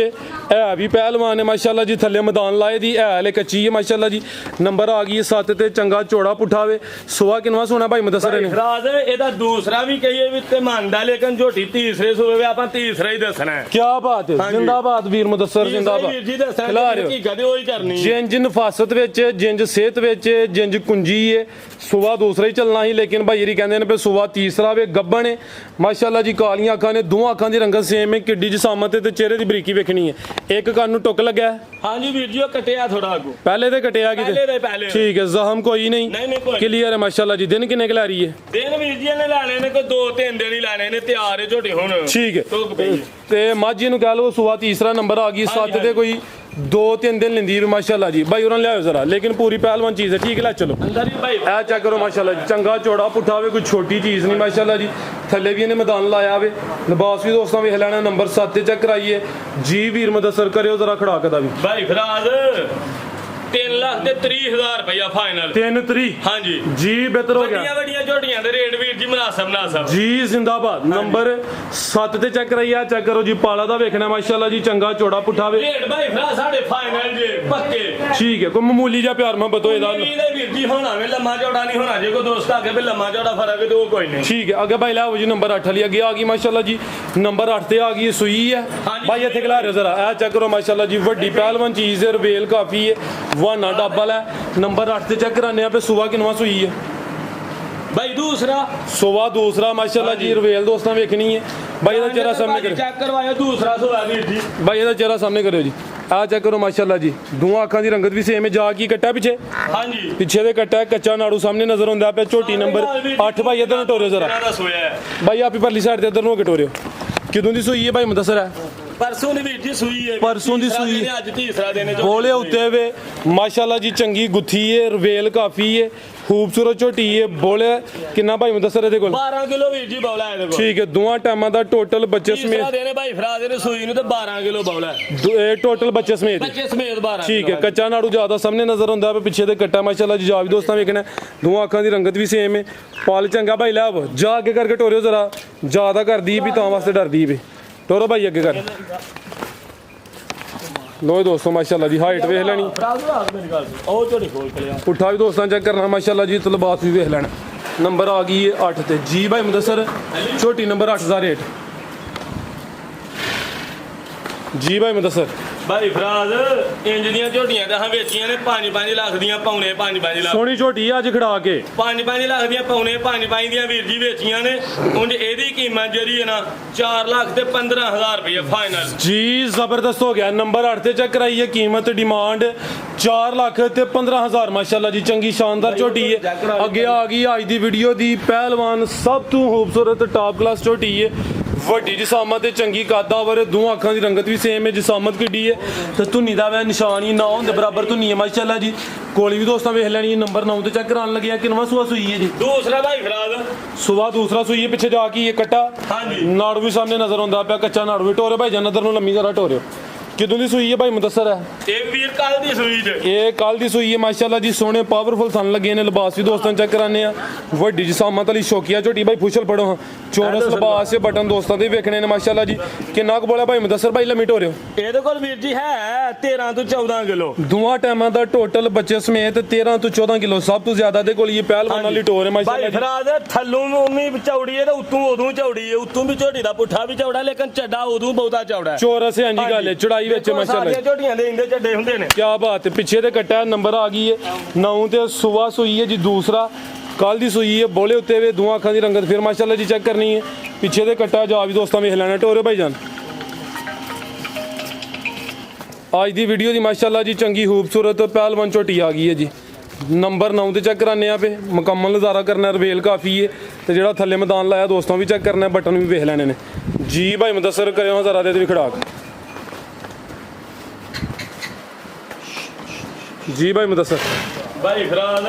ਹੈ ਵੀ ਪਹਿਲਵਾਨ ਹੈ ਮਾਸ਼ਾਅੱਲਾ ਜੀ ਥੱਲੇ ਮੈਦਾਨ ਲਾਏ ਦੀ ਹੈ ਹਲੇ ਕੱਚੀ ਹੈ ਮਾਸ਼ਾਅੱਲਾ ਜੀ ਨੰਬਰ ਆ ਗਈ 7 ਤੇ ਚੰਗਾ ਚੌੜਾ ਪੁੱਠਾ ਵੇ ਸੁਆ ਕਿਨਵਾ ਸੋਣਾ ਭਾਈ ਮੁਦੱਸਰ ਨੇ ਫਰਾਜ਼ ਇਹਦਾ ਦੂਸਰਾ ਵੀ ਕਹੀਏ ਵੀ ਤੇ ਮੰਨਦਾ ਲੇਕਿਨ ਝੋਟੀ ਤੀਸਰੇ ਸੂਬੇ ਵੇ ਆਪਾਂ ਤੀਸਰਾ ਹੀ ਦੱਸਣਾ ਹੈ ਕੀ ਬਾਤ ਹੈ ਜਿੰਦਾਬਾਦ ਵੀਰ ਮੁਦੱਸਰ ਜਿੰਦਾਬਾਦ ਵੀਰ ਜੀ ਦੱਸਣਾ ਕੀ ਕਦੇ ਉਹੀ ਕਰਨੀ ਜਿੰਜ ਨਫਾਸਤ ਵਿੱਚ ਜਿੰਜ ਸਿਹਤ ਵਿੱਚ ਜਿੰਜ ਕੁੰਜੀ ਹੈ ਸੁਬਾ ਦੂਸਰਾ ਹੀ ਚੱਲਣਾ ਸੀ ਲੇਕਿਨ ਭਾਈ ਜੀ ਕਹਿੰਦੇ ਨੇ ਵੀ ਸੁਬਾ ਤੀਸਰਾ ਵੇ ਗੱਬਣ ਹੈ ਮਾਸ਼ਾਅੱਲਾ ਜੀ ਕਾਲੀਆਂ ਅੱਖਾਂ ਨੇ ਦੋਹਾਂ ਅੱਖਾਂ ਦੀ ਰੰਗਤ ਸੇਮ ਸੇਮ ਕਿੱਡੀ ਜਸਾਮਤ ਤੇ ਚਿਹਰੇ ਦੀ ਬਰੀਕੀ ਵੇਖਣੀ ਹੈ। ਇੱਕ ਕੰਨ ਨੂੰ ਟੁੱਕ ਲੱਗਾ ਹੈ, ਹਾਂਜੀ ਵੀਰ ਜੀ ਉਹ ਕੱਟਿਆ ਥੋੜਾ ਅੱਗੋਂ, ਪਹਿਲੇ ਤੇ ਕਟਿਆ ਪਹਿਲੇ ਠੀਕ ਹੈ, ਜ਼ਖਮ ਕੋਈ ਨਹੀਂ ਕੋਈ ਕਲੀਅਰ ਹੈ ਮਾਸ਼ਾਅੱਲਾ ਜੀ। ਦਿਨ ਕਿੰਨੇ ਕੁ ਲੈ ਰਹੀ ਹੈ? ਦਿਨ ਵੀਰ ਜੀ ਨੇ ਲੈਣੇ ਨੇ ਕੋਈ 2-3 ਦਿਨ ਹੀ ਲੈਣੇ ਨੇ, ਤਿਆਰ ਹੈ ਝੋਟੀ ਹੁਣ ਠੀਕ ਹੈ। ਟੁੱਕ ਪਈ ਤੇ ਮਾਝੀ ਨੂੰ ਕਹਿ ਲਓ ਸੁਆ ਤੀਸਰਾ ਨੰਬਰ ਆ ਗਈ, 7 ਤੇ ਕੋਈ 2-3 ਦਿਨ ਲੈਂਦੀ ਹੈ ਮਾਸ਼ਾਅੱਲਾ ਜੀ। ਭਾਈ ਉਹਨਾਂ ਲਿਆਓ ਜ਼ਰਾ, ਲੇਕਿਨ ਪੂਰੀ ਪਹਿਲਵਾਨ ਚੀਜ਼ ਹੈ, ਠੀਕ ਹੈ ਲੈ ਚਲੋ ਅੰਦਰ ਹੀ ਭਾਈ ਇਹ ਚੈੱਕ ਕਰੋ ਮਾਸ਼ਾਅੱਲਾ ਜੀ, ਚੰਗਾ ਚੌੜਾ ਪੁੱਠਾ ਹੋਵੇ, ਕੋਈ ਛੋਟੀ ਚੀਜ਼ ਨਹੀਂ ਮਾਸ਼ਾਅੱਲਾ ਜੀ। ਥੱਲੇ ਵੀ ਇਹਨੇ ਮੈਦਾਨ ਲਾਇਆ ਹੋਵੇ, ਲਿਬਾਸ ਵੀ ਦੋਸਤਾਂ ਵੇਖ ਲੈਣਾ, ਨੰਬਰ 7 ਤੇ ਚੈੱਕ ਕਰਾਈਏ ਜੀ। ਵੀਰ ਮੁਦੱਸਰ ਕਰਿਓ ਜ਼ਰਾ ਖੜਾਕ ਦਾ ਵੀ ਭਾਈ ਫਰਾਜ਼ 3,30,000 ਰੁਪਇਆ ਫਾਈਨਲ 3-3 ਹਾਂਜੀ ਜੀ ਬਿਹਤਰ ਹੋ ਗਿਆ ਵੱਡੀਆਂ ਝੋਟੀਆਂ ਦੇ ਰੇਟ ਵੀਰ ਜੀ ਮੁਨਾਸਬ ਜੀ। ਜ਼ਿੰਦਾਬਾਦ ਨੰਬਰ 7 ਤੇ ਚੈੱਕ ਕਰਾਈਆ, ਚੈੱਕ ਕਰੋ ਜੀ, ਪਾਲਾ ਦਾ ਵੇਖਣਾ ਮਾਸ਼ਾਅੱਲਾ ਜੀ, ਚੰਗਾ ਚੌੜਾ ਪੁੱਠਾ ਵੇ ਰੇਟ ਭਾਈ ਫਰਾਜ਼ ਸਾਡੇ ਫਾਈਨਲ ਜੇ ਪੱਕੇ ਠੀਕ ਹੈ। ਕੋਈ ਮਾਮੂਲੀ ਜਿਹਾ ਪਿਆਰ ਮੁਹੱਬਤ ਹੋਏ ਦਾ ਇਹਦਾ ਵੀਰ ਜੀ ਹੋਣਾ ਵੇ ਲੰਮਾ ਚੌੜਾ ਨਹੀਂ ਹੋਣਾ, ਜੇ ਕੋਈ ਦੋਸਤ ਆ ਕੇ ਵੀ ਲੰਮਾ ਚੌੜਾ ਫਰਕ ਹੈ ਤੇ ਉਹ ਕੋਈ ਨਹੀਂ ਠੀਕ ਹੈ। ਅੱਗੇ ਭਾਈ ਲਾਓ ਜੀ ਨੰਬਰ 8 ਵਾਲੀ ਅੱਗੇ ਆ ਗਈ ਮਾਸ਼ਾਅੱਲਾ ਜੀ, ਨੰਬਰ 8 ਤੇ ਆ ਗਈ ਸੂਈ ਹੈ ਭਾਈ, ਇੱਥੇ ਖਿਲਾ ਰਹੇ ਜ਼ਰਾ, ਇਹ ਚੈੱਕ ਕਰੋ ਮਾਸ਼ਾਅੱਲਾ ਜੀ, ਵੱਡੀ ਪਹਿਲਵਾਨ ਚੀਜ਼ ਹੈ, ਰਵੇਲ ਕਾਫੀ ਹੈ, ਵਾਨਾ ਡੱਬਲ ਹੈ। ਨੰਬਰ 8 ਤੇ ਚੈੱਕ ਕਰਾਨੇ ਆ ਪੇ ਸੁਬਾ ਕਿਨਵਾ ਸੂਈ ਹੈ ਭਾਈ ਦੂਸਰਾ ਸੁਬਾ ਦੂਸਰਾ ਮਾਸ਼ਾਅੱਲਾ ਜੀ, ਰਵੇਲ ਦੋਸਤਾਂ ਵੇਖਣੀ ਹੈ ਭਾਈ, ਇਹਦਾ ਚਿਹਰਾ ਸਾਹਮਣੇ ਕਰੋ, ਚੈੱਕ ਕਰਵਾਇਆ ਦੂਸਰਾ ਸੁਆ ਵੀਰ ਜੀ ਭਾਈ ਇਹਦਾ ਚਿਹਰਾ ਸਾਹਮਣੇ ਕਰਿਓ ਜੀ, ਆਹ ਚੈੱਕ ਕਰੋ ਮਾਸ਼ਾਅੱਲਾ ਜੀ, ਦੋਵਾਂ ਅੱਖਾਂ ਦੀ ਰੰਗਤ ਵੀ ਸੇਮ ਹੈ। ਜਾ ਕੀ ਕੱਟਾ ਪਿੱਛੇ ਹਾਂਜੀ ਪਿੱਛੇ ਦੇ ਕੱਟਾ ਕੱਚਾ ਨਾੜੂ ਸਾਹਮਣੇ ਨਜ਼ਰ ਆਉਂਦਾ ਪਿਆ। ਝੋਟੀ ਨੰਬਰ 8 ਭਾਈ ਇਧਰ ਨੂੰ ਟੋਰਿਓ ਜ਼ਰਾ, ਦਾ ਸੋਇਆ ਭਾਈ ਆਪੀ ਪਰਲੀ ਸਾਈਡ ਤੇ ਇਧਰ ਨੂੰ ਟੋਰਿਓ। ਕਿਦੋਂ ਦੀ ਸੂਈ ਹੈ ਭਾਈ ਮੁਦੱਸਰ ਹੈ? ਪਰਸੋਂ ਦੀ ਵੀਰ ਜੀ ਸੂਈ ਹੈ, ਪਰਸੋਂ ਦੀ ਸੂਈ ਹੈ, ਅੱਜ ਤੀਸਰਾ ਦਿਨ ਹੈ ਬੋਲੇ ਉੱਤੇ ਵੇ ਮਾਸ਼ਾਅੱਲਾ ਜੀ, ਚੰਗੀ ਗੁੱਥੀ ਹੈ, ਰਵੇਲ ਕਾਫੀ ਹੈ, ਖੂਬਸੂਰਤ ਝੋਟੀ ਹੈ। ਬੋਲੇ ਕਿੰਨਾ ਭਾਈ ਮੁਦੱਸਰ ਇਹਦੇ ਕੋਲ? 12 ਕਿਲੋ ਵੀਰ ਜੀ ਬੌਲਾ ਇਹਦੇ ਕੋਲ ਠੀਕ ਹੈ। ਦੋਵਾਂ ਟਾਈਮਾਂ ਦਾ ਟੋਟਲ ਬੱਚੇ ਤੀਸਰਾ ਸਮੇਤ ਦਿਨ ਹੈ ਭਾਈ ਫਰਾਜ਼ ਦੇ ਸੂਈ ਨੂੰ ਤੇ 12 ਕਿਲੋ ਬੌਲਾ ਟੋਟਲ ਬੱਚੇ ਸਮੇਤ ਬੱਚੇ ਸਮੇਤ 12 ਠੀਕ ਹੈ। ਕੱਚਾ ਨਾੜੂ ਜ਼ਿਆਦਾ ਸਾਹਮਣੇ ਨਜ਼ਰ ਆਉਂਦਾ ਹੈ, ਪਿੱਛੇ ਦੇ ਕੱਟਾ ਮਾਸ਼ਾਅੱਲਾ ਜੀ, ਜਾ ਵੀ ਦੋਸਤਾਂ ਵੇਖਣਾ, ਦੋਵਾਂ ਅੱਖਾਂ ਦੀ ਰੰਗਤ ਵੀ ਸੇਮ ਹੈ। ਪਾਲ ਚੰਗਾ ਭਾਈ ਲੈ ਆਵ, ਜਾ ਅੱਗੇ ਕਰਕੇ ਟੋਰਿਓ ਜ਼ਰਾ, ਜ਼ਿਆਦਾ ਕਰਦੀ ਵੀ ਤਾਂ ਵਾਸਤੇ ਡਰਦੀ ਵੀ, ਟੋਰੋ ਭਾਈ ਅੱਗੇ ਕਰ ਲੋ ਦੋਸਤੋ ਮਾਸ਼ਾਅੱਲਾ ਜੀ, ਹਾਈਟ ਵੇਖ ਲੈਣੀ, ਉਹ ਝੋਟੀ ਖੋਲ ਕੇ ਲਿਆ ਪੁੱਠਾ ਵੀ ਦੋਸਤਾਂ ਚੈੱਕ ਕਰਨਾ ਮਾਸ਼ਾਅੱਲਾ ਜੀ, ਤਲਬਾਤ ਵੀ ਵੇਖ ਲੈਣਾ। ਨੰਬਰ ਆ ਗਈ ਹੈ 8 ਤੇ ਜੀ ਭਾਈ ਮੁਦੱਸਰ, ਛੋਟੀ ਨੰਬਰ 8 ਦਾ ਰੇਟ ਜੀ ਭਾਈ ਮੁਦੱਸਰ। ਭਾਈ ਫਰਾਜ਼ ਇੰਜ ਦੀਆਂ ਝੋਟੀਆਂ ਤਾਂ ਹਾਂ ਵੇਚੀਆਂ ਨੇ 5-5 ਲੱਖ ਦੀਆਂ, ਪੌਣੇ 5-5 ਲੱਖ, ਸੋਹਣੀ ਝੋਟੀ ਅੱਜ ਖੜਾ ਕੇ 5-5 ਲੱਖ ਦੀਆਂ, ਪੌਣੇ 5-5 ਦੀਆਂ ਵੀਰ ਜੀ ਵੇਚੀਆਂ ਨੇ। ਉਂਝ ਇਹਦੀ ਕੀਮਤ ਜਿਹੜੀ ਹੈ ਨਾ 4 ਲੱਖ ਤੇ 15,000 ਰੁਪਏ ਫਾਈਨਲ ਜੀ, ਜ਼ਬਰਦਸਤ ਹੋ ਗਿਆ। ਨੰਬਰ 8 ਤੇ ਚੈੱਕ ਕਰਾਈਏ, ਕੀਮਤ ਡਿਮਾਂਡ 4 ਲੱਖ ਤੇ 15,000 ਮਾਸ਼ਾਅੱਲਾ ਜੀ, ਚੰਗੀ ਸ਼ਾਨਦਾਰ ਝੋਟੀ ਹੈ। ਅੱਗੇ ਆ ਗਈ ਅੱਜ ਦੀ ਵੀਡੀਓ ਦੀ ਪਹਿਲਵਾਨ ਸਭ ਤੋਂ ਖੂਬਸੂਰਤ ਟਾਪ ਕਲਾਸ ਝੋਟੀ ਹੈ, ਵੱਡੀ ਜਸਾਮਤ ਤੇ ਚੰਗੀ ਕਾਦਾਵਰ, ਦੋਵਾਂ ਅੱਖਾਂ ਦੀ ਰੰਗਤ ਵੀ ਸੇਮ ਹੈ, ਜਸਾਮਤ ਕਿੱਡੀ ਹੈ ਤੇ ਧੁੰਨੀ ਦਾ ਵੈ ਨਿਸ਼ਾਨ ਹੀ ਨਾ ਹੁੰਦੇ ਬਰਾਬਰ ਧੁੰਨੀ ਹੈ ਮਾਸ਼ਾਅੱਲਾ ਜੀ। ਕੋਲੀ ਵੀ ਦੋਸਤਾਂ ਵੇਖ ਲੈਣੀ। ਨੰਬਰ 9 ਤੇ ਚੈੱਕ ਕਰਾਉਣ ਲੱਗਿਆ, ਕਿੰਨਵਾਂ ਸੂਆ ਸੂਈ ਹੈ ਜੀ? ਦੂਸਰਾ ਭਾਈ ਫਰਾਜ਼ ਸੁਬਾ ਦੂਸਰਾ ਸੂਈ ਹੈ, ਪਿੱਛੇ ਜਾ ਕੇ ਇਹ ਕੱਟਾ ਹਾਂਜੀ ਨਾੜੂ ਵੀ ਸਾਹਮਣੇ ਨਜ਼ਰ ਆਉਂਦਾ ਪਿਆ, ਕੱਚਾ ਨਾੜੂ ਵੀ। ਟੋਰੇ ਭਾਈ ਜਨ ਨਦਰ ਨੂੰ ਲੰਮੀ ਜ਼ਰਾ ਟੋਰਿਓ। ਕਿਦੋਂ ਦੀ ਸੂਈ ਹੈ ਭਾਈ ਮੁਦੱਸਰ ਹੈ? ਇਹ ਵੀਰ ਕੱਲ ਦੀ ਸੂਈ ਚ ਇਹ ਕੱਲ ਦੀ ਸੂਈ ਹੈ ਮਾਸ਼ਾਅੱਲਾ ਜੀ, ਸੋਹਣੇ ਪਾਵਰਫੁਲ ਥਣ ਲੱਗੇ ਨੇ। ਲਿਬਾਸ ਵੀ ਦੋਸਤਾਂ ਚੈੱਕ ਕਰਾਨੇ ਆ, ਵੱਡੀ ਜਸਾਮਤ ਵਾਲੀ ਸ਼ੌਕੀਆ ਝੋਟੀ ਭਾਈ, ਪੁੱਛਲ ਪੜੋ ਹਾਂ, ਚੌਰਸ ਲਿਬਾਸ ਤੇ ਬਟਨ ਦੋਸਤਾਂ ਦੇ ਵੇਖਣੇ ਨੇ ਮਾਸ਼ਾਅੱਲਾ ਜੀ। ਕਿੰਨਾ ਕੁ ਬੋਲਿਆ ਭਾਈ ਮੁਦੱਸਰ ਭਾਈ, ਲੰਮੀ ਟੋਰਿਓ। ਇਹਦੇ ਕੋਲ ਵੀਰ ਜੀ ਹੈ 13 ਤੋਂ 14 ਕਿਲੋ, ਦੋਵਾਂ ਟਾਈਮਾਂ ਦਾ ਟੋਟਲ ਬੱਚੇ ਸਮੇਤ 13 ਤੋਂ 14 ਕਿਲੋ, ਸਭ ਤੋਂ ਜ਼ਿਆਦਾ ਦੇ ਕੋਲ ਇਹ ਪਹਿਲਵਾਨ ਵਾਲੀ ਟੋਰ ਹੈ ਭਾਈ ਮਾਸ਼ਾਅੱਲਾ ਜੀ। ਫਰਾਜ਼ ਥੱਲੋਂ ਉਨੀ ਚੌੜੀ ਹੈ ਤੇ ਉੱਤੋਂ ਉਦੋਂ ਚੌੜੀ ਹੈ, ਉੱਤੋਂ ਵੀ ਝੋਟੀ ਦਾ ਪੁੱਠਾ ਵੀ ਚੌੜਾ, ਲੇਕਿਨ ਚੱਡਾ ਉਦੋਂ ਬਹੁਤਾ ਚੌੜਾ ਹੈ। ਚੌਰਸ ਹੈ ਇੰਜੀ ਗੱਲ ਹੈ, ਚੜਾਈ ਵਿੱਚ ਮਾਸ਼ਾਅੱਲਾ ਜੀ। ਝੋਟੀਆਂ ਦੇ ਇੰਦੇ ਚੱਡੇ ਹੁੰਦੇ ਨੇ। ਕਿਆ ਬਾਤ ਹੈ। ਪਿੱਛੇ ਤੇ ਕੱਟਾ ਨੰਬਰ ਆ ਗਈ ਹੈ 9 ਤੇ ਸੁਬਾ ਸੂਈ ਹੈ ਜੀ, ਦੂਸਰਾ ਕੱਲ ਦੀ ਸੂਈ ਹੈ। ਬੋਲੇ ਉੱਤੇ ਵੇ ਦੋਵਾਂ ਅੱਖਾਂ ਦੀ ਰੰਗਤ ਫਿਰ ਮਾਸ਼ਾਅੱਲਾ ਜੀ ਚੈੱਕ ਕਰਨੀ ਹੈ। ਪਿੱਛੇ ਦੇ ਕੱਟਾ ਜਾ ਵੀ ਦੋਸਤਾਂ ਵੇਖ ਲੈਣਾ। ਟੋਰੇ ਭਾਈ ਜਾਨ ਅੱਜ ਦੀ ਵੀਡੀਓ ਦੀ ਮਾਸ਼ਾਅੱਲਾ ਜੀ ਚੰਗੀ ਖੂਬਸੂਰਤ ਪਹਿਲਵਾਨ ਝੋਟੀ ਆ ਗਈ ਹੈ ਜੀ। ਨੰਬਰ 9 ਤੇ ਚੈੱਕ ਕਰਾਨੇ ਆ ਪੇ, ਮੁਕੰਮਲ ਨਜ਼ਾਰਾ ਕਰਨਾ, ਰਵੇਲ ਕਾਫੀ ਹੈ ਤੇ ਜਿਹੜਾ ਥੱਲੇ ਮੈਦਾਨ ਲਾਇਆ ਦੋਸਤਾਂ ਵੀ ਚੈੱਕ ਕਰਨਾ, ਬਟਨ ਵੀ ਵੇਖ ਲੈਣੇ ਨੇ ਜੀ। ਭਾਈ ਮੁਦੱਸਰ ਕਰਿਓ ਜ਼ਰਾ ਦੇ ਵੀ ਖੜਾ ਜੀ ਭਾਈ ਮੁਦੱਸਰ। ਭਾਈ ਫਰਾਜ਼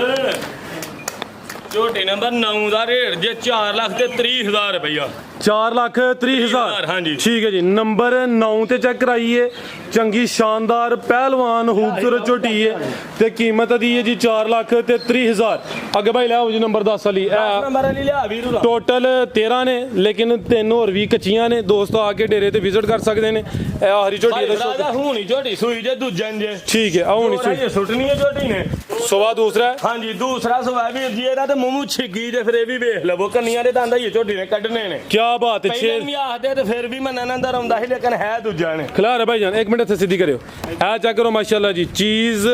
ਝੋਟੀ ਨੰਬਰ 9 ਦਾ ਰੇਟ ਜੇ 4,30,000 ਰੁਪਇਆ, 4,30,000 ਹਾਂਜੀ ਠੀਕ ਹੈ ਜੀ। ਨੰਬਰ 9 ਤੇ ਚੈੱਕ ਕਰਾਈਏ, ਚੰਗੀ ਸ਼ਾਨਦਾਰ ਪਹਿਲਵਾਨ ਖੂਬਸੂਰਤ ਝੋਟੀ ਹੈ ਤੇ ਕੀਮਤ ਦੀ ਹੈ ਜੀ 4,30,000। ਅੱਗੇ ਭਾਈ ਲੈ ਆਓ ਜੀ ਨੰਬਰ 10 ਵਾਲੀ। ਨੰਬਰ ਵਾਲੀ ਲਿਆ ਵੀਰ ਉਹਦਾ ਟੋਟਲ 13 ਨੇ, ਲੇਕਿਨ 3 ਹੋਰ ਵੀ ਕੱਚੀਆਂ ਨੇ। ਦੋਸਤ ਆ ਕੇ ਡੇਰੇ ਤੇ ਵਿਜ਼ਿਟ ਕਰ ਸਕਦੇ ਨੇ। ਇਹ ਆਖਰੀ ਝੋਟੀ ਭਾਈ ਦਾ ਫਰਾਜ਼ ਹੁਣੀ ਝੋਟੀ ਸੂਈ ਜੇ ਦੂਜਨ ਜੇ ਠੀਕ ਹੈ। ਆ ਹੁਣੀ ਸੂਈ ਸੁੱਟਣੀ ਹੈ ਝੋਟੀ ਨੇ। ਸਵਾ ਦੂਸਰਾ ਹੈ। ਹਾਂਜੀ ਦੂਸਰਾ ਸਵਾ ਵੀਰ ਜੀ ਇਹਦਾ ਤੇ ਮੂੰਹ ਛਿੱਗੀ ਜੇ ਫਿਰ ਇਹ ਵੀ ਵੇਖ ਲਵੋ, ਕੰਨੀਆਂ ਦੇ ਦੰਦ ਹੀ ਝੋਟੀ ਨੇ ਕੱਢਣੇ ਨੇ। ਕੀ ਬਾਤ ਹੈ। ਪਹਿਲਾਂ ਵੀ ਆਖਦੇ ਤੇ ਫਿਰ ਵੀ ਮੰਨਣ ਅੰਦਰ ਆਉਂਦਾ ਸੀ ਲੇਕਿਨ ਹੈ ਦੂਜਾ ਨੇ। ਖਿਲਾਰ ਹੈ ਭਾਈ ਜਾਨ, ਇੱਕ ਮਿੰਟ ਇੱਥੇ ਸਿੱਧੀ ਕਰਿਓ। ਇਹ ਚੈੱਕ ਕਰੋ ਮਾਸ਼ਾਅੱਲਾ ਜੀ, ਚੀਜ਼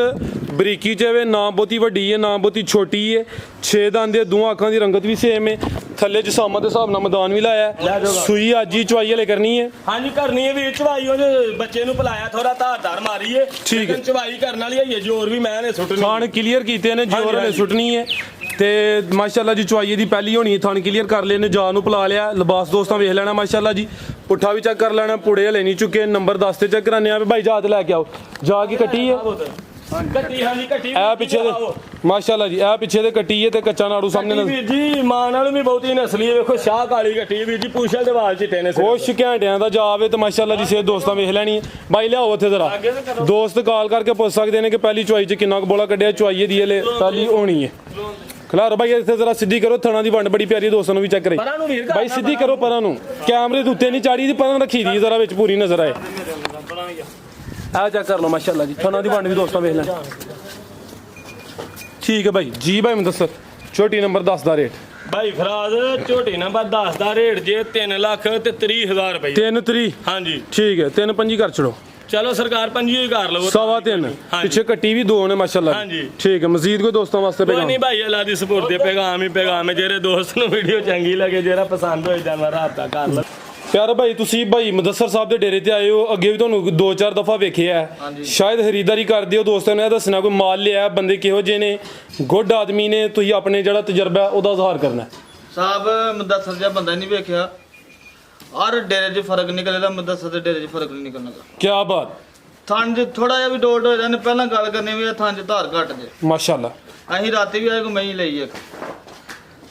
ਬਰੀਕੀ ਚ ਹੈ, ਨਾ ਬਹੁਤੀ ਵੱਡੀ ਹੈ ਨਾ ਬਹੁਤੀ ਛੋਟੀ ਹੈ। 6 ਦੰਦ ਦੇ, ਦੋਵਾਂ ਅੱਖਾਂ ਦੀ ਰੰਗਤ ਵੀ ਸੇਮ ਹੈ। ਥੱਲੇ ਜਸਾਮਾ ਦੇ ਹਿਸਾਬ ਨਾਲ ਮੈਦਾਨ ਵੀ ਲਾਇਆ। ਸੂਈ ਅੱਜ ਹੀ ਚਵਾਈ ਹਲੇ ਕਰਨੀ ਹੈ। ਹਾਂਜੀ ਕਰਨੀ ਹੈ ਵੀ ਚਵਾਈ ਉਹਦੇ ਬੱਚੇ ਨੂੰ ਪਿਲਾਇਆ ਥੋੜਾ ਧਾਰ ਮਾਰੀਏ ਠੀਕ ਹੈ। ਚਵਾਈ ਕਰਨ ਵਾਲੀ ਹੈ ਜੋਰ ਵੀ ਮੈਂ ਨੇ ਸੁੱਟਣੀ। ਥਾਣ ਕਲੀਅਰ ਕੀਤੇ ਨੇ, ਜੋਰ ਹਲੇ ਸੁੱਟਣੀ ਹੈ ਤੇ ਮਾਸ਼ਾਅੱਲਾ ਜੀ ਚਵਾਈ ਦੀ ਪਹਿਲੀ ਹੋਣੀ ਹੈ। ਥਾਣ ਕਲੀਅਰ ਕਰ ਲਏ ਨੇ, ਜਾਨ ਨੂੰ ਪਿਲਾ ਲਿਆ। ਲਿਬਾਸ ਦੋਸਤਾਂ ਵੇਖ ਲੈਣਾ ਮਾਸ਼ਾਅੱਲਾ ਜੀ। ਪੁੱਠਾ ਵੀ ਚੈੱਕ ਕਰ ਲੈਣਾ, ਪੁੜੇ ਹਲੇ ਨਹੀਂ ਚੁੱਕੇ। ਨੰਬਰ 10 ਤੇ ਚੈੱਕ ਕਰਾਨੇ ਆ ਭਾਈ, ਜਾ ਤੇ ਲੈ ਕੇ ਆਓ। ਜਾ ਕੇ ਕੱਟੀ ਹੈ ਕੱਟੀ, ਹਾਂਜੀ ਕੱਟੀ ਇਹ ਪਿੱਛੇ ਦੇ ਮਾਸ਼ਾਅੱਲਾ ਜੀ, ਇਹ ਪਿੱਛੇ ਦੇ ਕੱਟੀ ਹੈ ਤੇ ਕੱਚਾ ਨਾੜੂ ਸਾਹਮਣੇ ਵੀਰ ਜੀ ਮਾਂ ਨਾਲ ਵੀ ਬਹੁਤੀ ਨਸਲੀ ਹੈ। ਵੇਖੋ ਸ਼ਾਹ ਕਾਲੀ ਕੱਟੀ ਹੈ ਵੀਰ ਜੀ, ਪੂਛਲ ਦੇ ਵਾਲ ਚਿੱਟੇ ਨੇ। ਕੁਛ ਘੰਟਿਆਂ ਦਾ ਜਾਵੇ ਤੇ ਮਾਸ਼ਾਅੱਲਾ ਜੀ ਸੇ ਦੋਸਤਾਂ ਵੇਖ ਲੈਣੀ ਹੈ। ਬਾਈ ਲਿਆਓ ਉੱਥੇ ਜ਼ਰਾ, ਦੋਸਤ ਕਾਲ ਕਰਕੇ ਪੁੱਛ ਸਕਦੇ ਨੇ ਕਿ ਪਹਿਲੀ ਚੁਆਈ 'ਚ ਕਿੰਨਾ ਕੁ ਬੋਲਾ ਕੱਢਿਆ। ਚੁਆਈ ਦੀ ਹਲੇ ਪਹਿਲੀ ਹੋਣੀ ਹੈ। ਖਿਲਾਰੋ ਭਾਈ ਇੱਥੇ ਜ਼ਰਾ ਸਿੱਧੀ ਕਰੋ, ਥਣਾ ਦੀ ਵੰਡ ਬੜੀ ਪਿਆਰੀ, ਦੋਸਤਾਂ ਨੂੰ ਵੀ ਚੈੱਕ ਕਰੇ ਭਾਈ। ਸਿੱਧੀ ਕਰੋ ਪਰਾਂ ਨੂੰ, ਕੈਮਰੇ ਦੇ ਉੱਤੇ ਨਹੀਂ ਚਾੜੀ ਦੀ, ਪਰਾਂ ਰੱਖੀ ਦੀ ਜ਼ਰਾ, ਵਿੱਚ ਪੂਰੀ ਨਜ਼ਰ ਆਏ। ਆ ਚੈੱਕ ਕਰ ਲਓ ਮਾਸ਼ਾਅੱਲਾ ਜੀ, ਥਣਾ ਦੀ ਵੰਡ ਵੀ ਦੋਸਤਾਂ ਵੇਖ ਲੈ। ਠੀਕ ਹੈ ਭਾਈ ਜੀ। ਭਾਈ ਮੈਂ ਦੱਸੋ ਛੋਟੀ ਨੰਬਰ 10 ਦਾ ਰੇਟ ਭਾਈ ਫਰਾਜ਼ ਝੋਟੀ ਨੰਬਰ 10 ਦਾ ਰੇਟ ਜੇ 3,30,000 ਰੁਪਏ। 3 ਹਾਂਜੀ ਠੀਕ ਹੈ, 3 ਕਰ ਛੜੋ। ਚਲੋ ਸਰਕਾਰ 5 ਹੀ ਕਰ ਲਵੋ। 3.25 ਪਿੱਛੇ ਕੱਟੀ ਵੀ 2 ਨੇ ਮਾਸ਼ਾਅੱਲਾ। ਹਾਂਜੀ ਠੀਕ ਹੈ, ਮਜ਼ੀਦ ਕੋਈ ਦੋਸਤਾਂ ਵਾਸਤੇ ਕੋਈ ਨਹੀਂ ਭਾਈ ਅੱਲਾ ਦੀ ਸਪੋਰਟ ਦੇ ਪੈਗਾਮ ਹੀ ਪੈਗਾਮ ਹੈ। ਜਿਹੜੇ ਦੋਸਤ ਨੂੰ ਵੀਡੀਓ ਚੰਗੀ ਲੱਗੇ, ਜਿਹੜਾ ਪਸੰਦ ਹੋਏ ਜਾਨਾ ਰਾਬਤਾ ਕਰ ਲਓ। ਪਿਆਰਾ ਭਾਈ ਤੁਸੀਂ ਭਾਈ ਮੁਦੱਸਰ ਸਾਹਿਬ ਦੇ ਡੇਰੇ ਤੇ ਆਏ ਹੋ, ਅੱਗੇ ਵੀ ਤੁਹਾਨੂੰ 2-4 ਦਫਾ ਵੇਖਿਆ ਹੈ, ਸ਼ਾਇਦ ਖਰੀਦਦਾਰੀ ਕਰਦੇ ਹੋ। ਦੋਸਤਾਂ ਨੇ ਇਹ ਦੱਸਣਾ ਕੋਈ ਮਾਲ ਲਿਆ, ਬੰਦੇ ਕਿਹੋ ਜਿਹੇ ਨੇ, ਗੁੱਡ ਆਦਮੀ ਨੇ, ਤੁਸੀਂ ਆਪਣੇ ਜਿਹੜਾ ਤਜਰਬਾ ਉਹਦਾ ਇਜ਼ਹਾਰ ਕਰਨਾ। ਸਾਹਿਬ ਮੁਦੱਸਰ ਜਿਹਾ ਬੰਦਾ ਨਹੀਂ ਵੇਖਿਆ, ਔਰ ਡੇਰੇ 'ਚ ਫਰਕ ਨਿਕਲੇਗਾ, ਮੁਦੱਸਰ ਦੇ ਡੇਰੇ 'ਚ ਫਰਕ ਨਹੀਂ ਨਿਕਲਣਾ। ਕੀ ਬਾਤ। ਥਣ 'ਚ ਥੋੜਾ ਜਿਹਾ ਵੀ ਡੋਲਟ ਹੋ ਜਾਂਦੇ, ਪਹਿਲਾਂ ਗੱਲ ਕਰਨੀ ਵੀ ਥਣ 'ਚ ਧਾਰ ਘੱਟ ਜੇ। ਮਾਸ਼ਾਅੱਲਾ ਅਸੀਂ ਰਾਤੀ ਵੀ ਆਏ ਕੋ ਮਹੀਂ ਲਈ ਇੱਕ,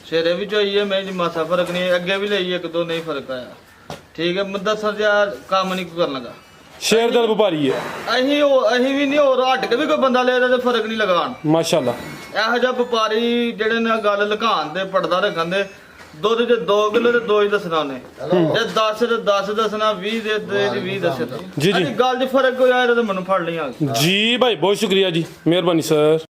ਸਵੇਰੇ ਵੀ ਚੋਈ ਹੈ ਮਹੀਂ 'ਚ ਮਾਸਾ ਫਰਕ ਨਹੀਂ, ਅੱਗੇ ਵੀ ਲਈ ਇੱਕ ਦੋ ਨਹੀਂ ਫਰਕ ਆਇਆ। ਠੀਕ ਹੈ, ਮੁਦੱਸਰ ਜਿਹਾ ਕੰਮ ਨਹੀਂ ਕਰਨ ਲੱਗਾ। ਸ਼ੇਰ ਦਿਲ ਵਪਾਰੀ ਹੈ। ਅਸੀਂ ਵੀ ਨਹੀਂ, ਹੋਰ ਹਟ ਕੇ ਵੀ ਕੋਈ ਬੰਦਾ ਲੈ ਤੇ ਫਰਕ ਨਹੀਂ ਲਗਾਉਣ। ਮਾਸ਼ਾਅੱਲਾ ਇਹੋ ਜਿਹਾ ਵਪਾਰੀ ਜਿਹੜੇ ਨੇ ਗੱਲ ਲੁਕਾਉਣ ਦੇ, ਪਰਦਾ ਰੱਖਣ ਦੇ। ਦੁੱਧ 'ਚ 2 ਕਿਲੋ ਤੇ 2 ਹੀ ਦੱਸਣਾ ਉਹਨੇ, ਜੇ 10 ਤੇ 10 ਦੱਸਣਾ, 20 ਦੇ 20 ਦੱਸੇ ਤਾਂ ਜੀ ਜੀ ਗੱਲ 'ਚ ਫਰਕ ਕੋਈ ਆਇਆ ਤਾਂ ਮੈਨੂੰ ਫੜ ਲਈ ਆ। ਜੀ ਭਾਈ ਬਹੁਤ ਸ਼ੁਕਰੀਆ ਜੀ, ਮਿਹਰਬਾਨੀ ਸਰ।